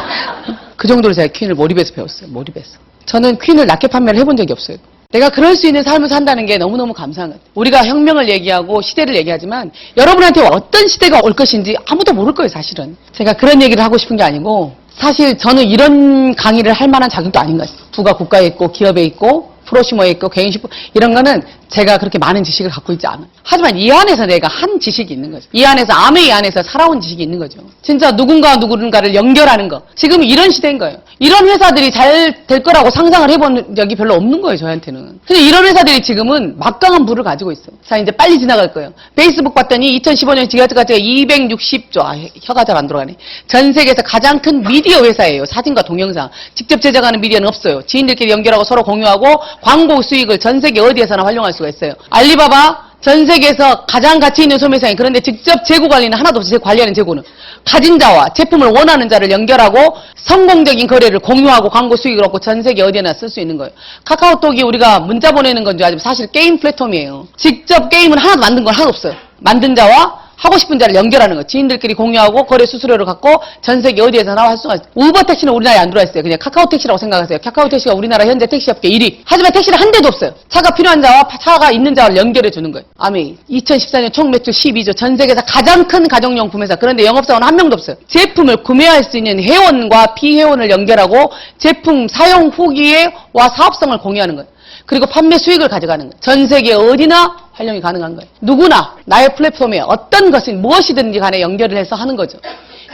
그 정도로 제가 퀸을 몰입해서 배웠어요. 몰입해서. 저는 퀸을 낮게 판매를 해본 적이 없어요. 내가 그럴 수 있는 삶을 산다는 게 너무너무 감사한 것 같아요. 우리가 혁명을 얘기하고 시대를 얘기하지만 여러분한테 어떤 시대가 올 것인지 아무도 모를 거예요. 사실은. 제가 그런 얘기를 하고 싶은 게 아니고 사실 저는 이런 강의를 할 만한 자격도 아닌 것 같아요. 부가 국가에 있고 기업에 있고 프로슈머에 있고 개인식 이런 거는 제가 그렇게 많은 지식을 갖고 있지 않아요. 하지만 이 안에서 내가 한 지식이 있는 거죠. 이 안에서 암의 이 안에서 살아온 지식이 있는 거죠. 진짜 누군가와 누군가를 연결하는 거. 지금 이런 시대인 거예요. 이런 회사들이 잘 될 거라고 상상을 해본 적이 별로 없는 거예요. 저한테는. 근데 이런 회사들이 지금은 막강한 부를 가지고 있어요. 자 이제 빨리 지나갈 거예요. 페이스북 봤더니 2015년 지금까지가 260조 혀가 잘 안 들어가네. 전 세계에서 가장 큰 미디어 회사예요. 사진과 동영상. 직접 제작하는 미디어는 없어요. 지인들끼리 연결하고 서로 공유하고 광고 수익을 전 세계 어디에서나 활용할 수가 있어요. 알리바바 전 세계에서 가장 가치 있는 소매상이 그런데 직접 재고 관리는 하나도 없어요. 관리하는 재고는. 가진 자와 제품을 원하는 자를 연결하고 성공적인 거래를 공유하고 광고 수익을 얻고 전 세계 어디에나 쓸 수 있는 거예요. 카카오톡이 우리가 문자 보내는 건 줄 알지만 사실 게임 플랫폼이에요. 직접 게임은 하나도 만든 건 하나도 없어요. 만든 자와 하고 싶은 자를 연결하는 거. 지인들끼리 공유하고 거래 수수료를 갖고 전 세계 어디에서나 할 수가 있어요. 우버 택시는 우리나라에 안 들어와 있어요. 그냥 카카오 택시라고 생각하세요. 카카오 택시가 우리나라 현재 택시업계 1위. 하지만 택시는 한 대도 없어요. 차가 필요한 자와 차가 있는 자를 연결해 주는 거예요. 아메이. 2014년 총 매출 12조. 전 세계에서 가장 큰 가정용품 회사. 그런데 영업사원은 한 명도 없어요. 제품을 구매할 수 있는 회원과 비회원을 연결하고 제품 사용 후기와 사업성을 공유하는 거예요. 그리고 판매 수익을 가져가는 거예요. 전 세계 어디나 활용이 가능한 거예요. 누구나 나의 플랫폼에 어떤 것은 무엇이든지 간에 연결을 해서 하는 거죠.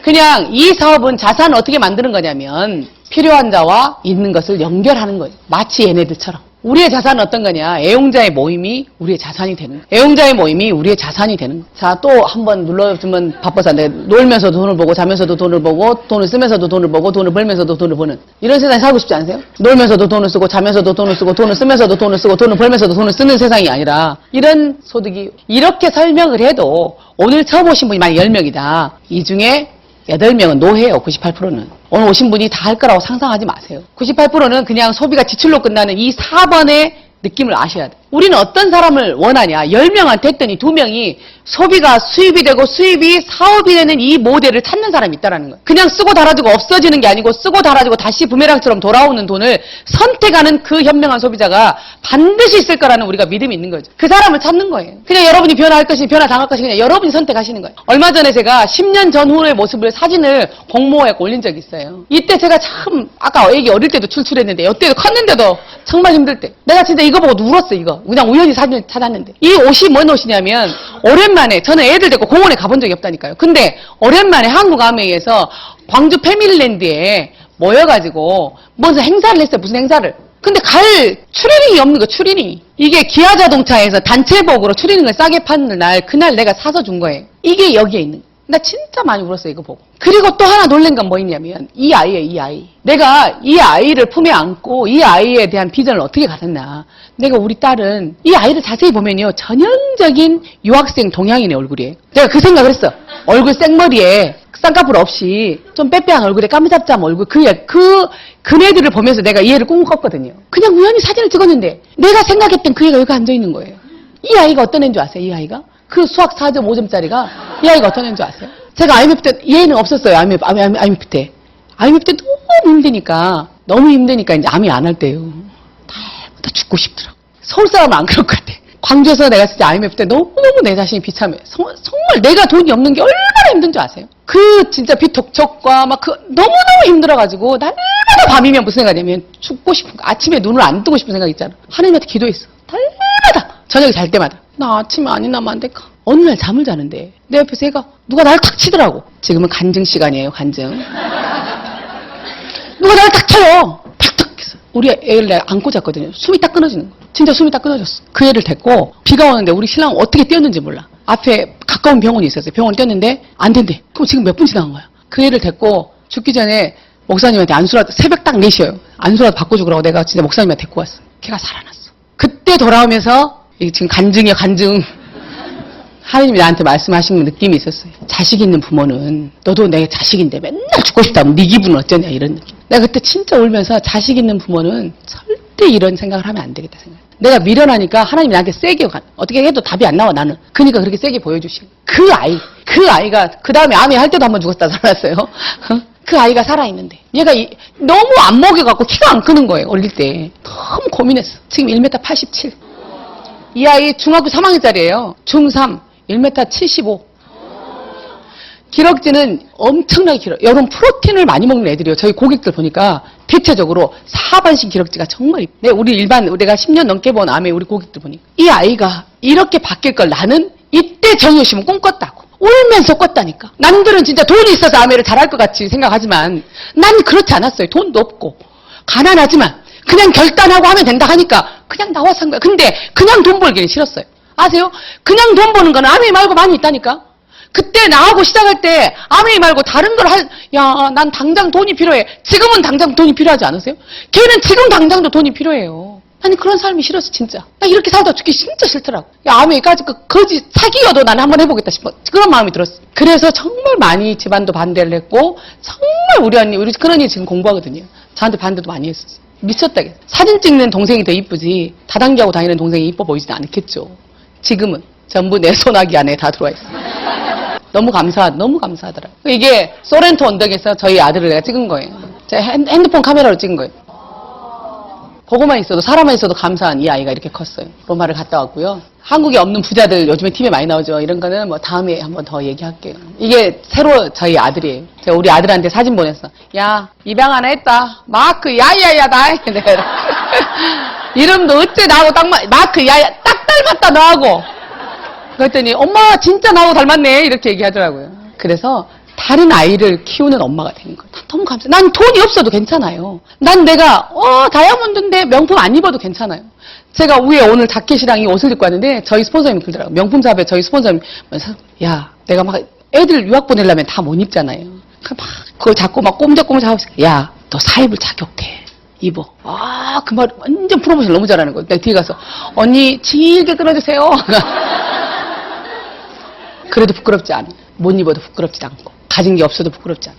그냥 이 사업은 자산을 어떻게 만드는 거냐면 필요한 자와 있는 것을 연결하는 거예요. 마치 얘네들처럼. 우리의 자산은 어떤 거냐. 애용자의 모임이 우리의 자산이 되는 거예요. 애용자의 모임이 우리의 자산이 되는 거예요. 자, 또 한번 눌러주면 바빠서 내가 놀면서도 돈을 보고 자면서도 돈을 보고 돈을 쓰면서도 돈을 보고 돈을 벌면서도 돈을 버는 이런 세상에 살고 싶지 않으세요? 놀면서도 돈을 쓰고 자면서도 돈을 쓰고 돈을 쓰면서도 돈을 쓰고 돈을 벌면서도 돈을 쓰는 세상이 아니라 이런 소득이 이렇게 설명을 해도 오늘 처음 오신 분이 만약 10명이다. 이 중에 8명은 노예예요. 98%는. 오늘 오신 분이 다 할 거라고 상상하지 마세요. 98%는 그냥 소비가 지출로 끝나는 이 4번의 느낌을 아셔야 돼요. 우리는 어떤 사람을 원하냐. 10명한테 했더니 2명이 소비가 수입이 되고 수입이 사업이 되는 이 모델을 찾는 사람이 있다는 거예요. 그냥 쓰고 달아지고 없어지는 게 아니고 쓰고 달아지고 다시 부메랑처럼 돌아오는 돈을 선택하는 그 현명한 소비자가 반드시 있을 거라는 우리가 믿음이 있는 거죠. 그 사람을 찾는 거예요. 그냥 여러분이 변화할 것이니 변화당할 것이니 그냥 여러분이 선택하시는 거예요. 얼마 전에 제가 10년 전후의 모습을 사진을 공모에 올린 적이 있어요. 이때 제가 참 아까 애기 어릴 때도 출출했는데 이때도 컸는데도 정말 힘들 때 내가 진짜 이거 보고 울었어. 이거 그냥 우연히 사진을 찾았는데 이 옷이 뭔 옷이냐면 오랜만에 저는 애들 데리고 공원에 가본 적이 없다니까요. 근데 오랜만에 한국 아메이에서 광주 패밀리랜드에 모여가지고 무슨 행사를 했어요. 무슨 행사를. 근데 갈 추리닝이 없는 거. 추리닝이. 이게 기아자동차에서 단체복으로 추리닝을 싸게 파는 날 그날 내가 사서 준 거예요. 이게 여기에 있는 거예요. 나 진짜 많이 울었어요. 이거 보고. 그리고 또 하나 놀란 건 뭐 있냐면 이 아이예요. 이 아이. 내가 이 아이를 품에 안고 이 아이에 대한 비전을 어떻게 가졌나. 내가 우리 딸은 이 아이를 자세히 보면요. 전형적인 유학생 동양인의 얼굴이에요. 내가 그 생각을 했어. 얼굴 생머리에 쌍꺼풀 없이 좀 빼빼한 얼굴에 까무잡잡한 얼굴 그네들을 보면서 내가 이 애를 꿈꿨거든요. 그냥 우연히 사진을 찍었는데 내가 생각했던 그 애가 여기 앉아있는 거예요. 이 아이가 어떤 애인 줄 아세요? 이 아이가? 그 수학 4.5점짜리가 이 아이가 어떤 애인 줄 아세요? 제가 IMF 때 얘는 없었어요. IMF 때. IMF 때 너무 힘드니까 이제 암이 안 할 때요. 다 죽고 싶더라고. 서울 사람은 안 그럴 것 같아. 광주에서 내가 진짜 IMF 때 너무너무 내 자신이 비참해. 정말 내가 돈이 없는 게 얼마나 힘든 줄 아세요? 그 진짜 빚독촉과 막 그 너무너무 힘들어가지고 날마다 밤이면 무슨 생각이냐면 죽고 싶은 거. 아침에 눈을 안 뜨고 싶은 생각이 있잖아. 하나님한테 기도했어. 날마다. 저녁에 잘 때마다. 나 아침에 안 일어나면 안 될까? 어느 날 잠을 자는데 내 옆에서 애가 누가 나를 탁 치더라고. 지금은 간증 시간이에요. 간증. 누가 나를 탁 쳐요. 탁탁 해서. 우리 애를 내가 안고 잤거든요. 숨이 딱 끊어지는 거야. 진짜 숨이 딱 끊어졌어. 그 애를 데리고 비가 오는데 우리 신랑은 어떻게 뛰었는지 몰라. 앞에 가까운 병원이 있었어요. 병원 뛰었는데 안 된대. 그럼 지금 몇 분 지나간 거야. 그 애를 데리고 죽기 전에 목사님한테 안수라도 새벽 딱 4시에요. 안수라도 바꿔주라고 내가 진짜 목사님한테 데리고 왔어. 걔가 살아났어. 그때 돌아오면서 이게 지금 간증이야 간증. 하나님이 나한테 말씀하신 느낌이 있었어요. 자식 있는 부모는 너도 내 자식인데 맨날 죽고 싶다면 네 기분은 어쩌냐 이런 느낌. 내가 그때 진짜 울면서 자식 있는 부모는 절대 이런 생각을 하면 안 되겠다 생각. 내가 미련하니까 하나님이 나한테 세게 어떻게 해도 답이 안 나와 나는. 그러니까 그렇게 세게 보여주신 그 아이가 그 다음에 암에 할 때도 한번 죽었다 살았어요. 그 아이가 살아있는데 얘가 너무 안 먹여갖고 키가 안 크는 거예요. 어릴 때 너무 고민했어. 지금 1m 87. 이 아이 중학교 3학년짜리예요. 중3 1m 75. 기럭지는 엄청나게 길어요. 여러분 프로틴을 많이 먹는 애들이에요. 저희 고객들 보니까 대체적으로 하반신 기럭지가 정말 우리 내가 10년 넘게 본 암의 우리 고객들 보니까 이 아이가 이렇게 바뀔 걸 나는 이때 정효심은 꿈꿨다고. 울면서 꿨다니까. 남들은 진짜 돈이 있어서 아메를 잘할 것 같이 생각하지만 난 그렇지 않았어요. 돈도 없고 가난하지만 그냥 결단하고 하면 된다 하니까 그냥 나와서 한 거야. 근데 그냥 돈 벌기는 싫었어요. 아세요? 그냥 돈 버는 거는 아메 말고 많이 있다니까. 그때 나하고 시작할 때 아메 말고 다른 걸 난 당장 돈이 필요해. 지금은 당장 돈이 필요하지 않으세요? 걔는 지금 당장도 돈이 필요해요. 아니 그런 삶이 싫었어 진짜. 나 이렇게 살다 죽기 진짜 싫더라고. 아메까지 거지 사기여도 나는 한번 해보겠다 싶어. 그런 마음이 들었어. 그래서 정말 많이 집안도 반대를 했고 정말 우리 큰언니 지금 공부하거든요. 저한테 반대도 많이 했었어. 미쳤다. 사진 찍는 동생이 더 이쁘지 다단계하고 다니는 동생이 이뻐 보이지는 않겠죠. 지금은 전부 내 손아귀 안에 다 들어와 있어. 너무 감사하더라. 이게 소렌토 언덕에서 저희 아들을 내가 찍은 거예요. 제가 핸드폰 카메라로 찍은 거예요. 보고만 있어도 사람만 있어도 감사한 이 아이가 이렇게 컸어요. 로마를 갔다 왔고요. 한국에 없는 부자들 요즘에 TV에 많이 나오죠. 이런 거는 뭐 다음에 한번 더 얘기할게요. 이게 새로 저희 아들이에요. 제가 우리 아들한테 사진 보냈어. 야 입양 하나 했다. 마크 야야야다. 이름도 어째 나하고 마크 야야 딱 닮았다 너하고. 그랬더니 엄마 진짜 나하고 닮았네 이렇게 얘기하더라고요. 그래서 다른 아이를 키우는 엄마가 되는 거예요. 너무 감사해요. 난 돈이 없어도 괜찮아요. 난 내가 다이아몬드인데 명품 안 입어도 괜찮아요. 제가 위에 오늘 자켓이랑 이 옷을 입고 왔는데 저희 스폰서님이 그러더라고요. 명품 샵에 저희 스폰서님이 야 내가 막 애들 유학 보내려면 다 못 입잖아요. 막 그거 자꾸 막 꼼짝꼼짝 하고 있어. 야 너 사입을 자격돼. 입어. 그 말 완전 프로모션 너무 잘하는 거예요. 내가 뒤에 가서 언니 질게 끊어주세요. 그래도 부끄럽지 않아. 못 입어도 부끄럽지 않고 가진 게 없어도 부끄럽지 않아.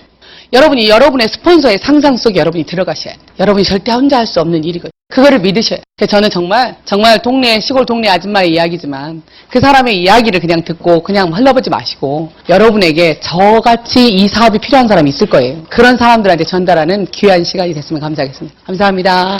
여러분이 여러분의 스폰서의 상상 속에 여러분이 들어가셔야 돼요. 여러분이 절대 혼자 할 수 없는 일이거든요. 그거를 믿으셔야 돼요. 그래서 저는 정말 시골 동네 아줌마의 이야기지만 그 사람의 이야기를 그냥 듣고 그냥 흘러보지 마시고 여러분에게 저같이 이 사업이 필요한 사람이 있을 거예요. 그런 사람들한테 전달하는 귀한 시간이 됐으면 감사하겠습니다. 감사합니다.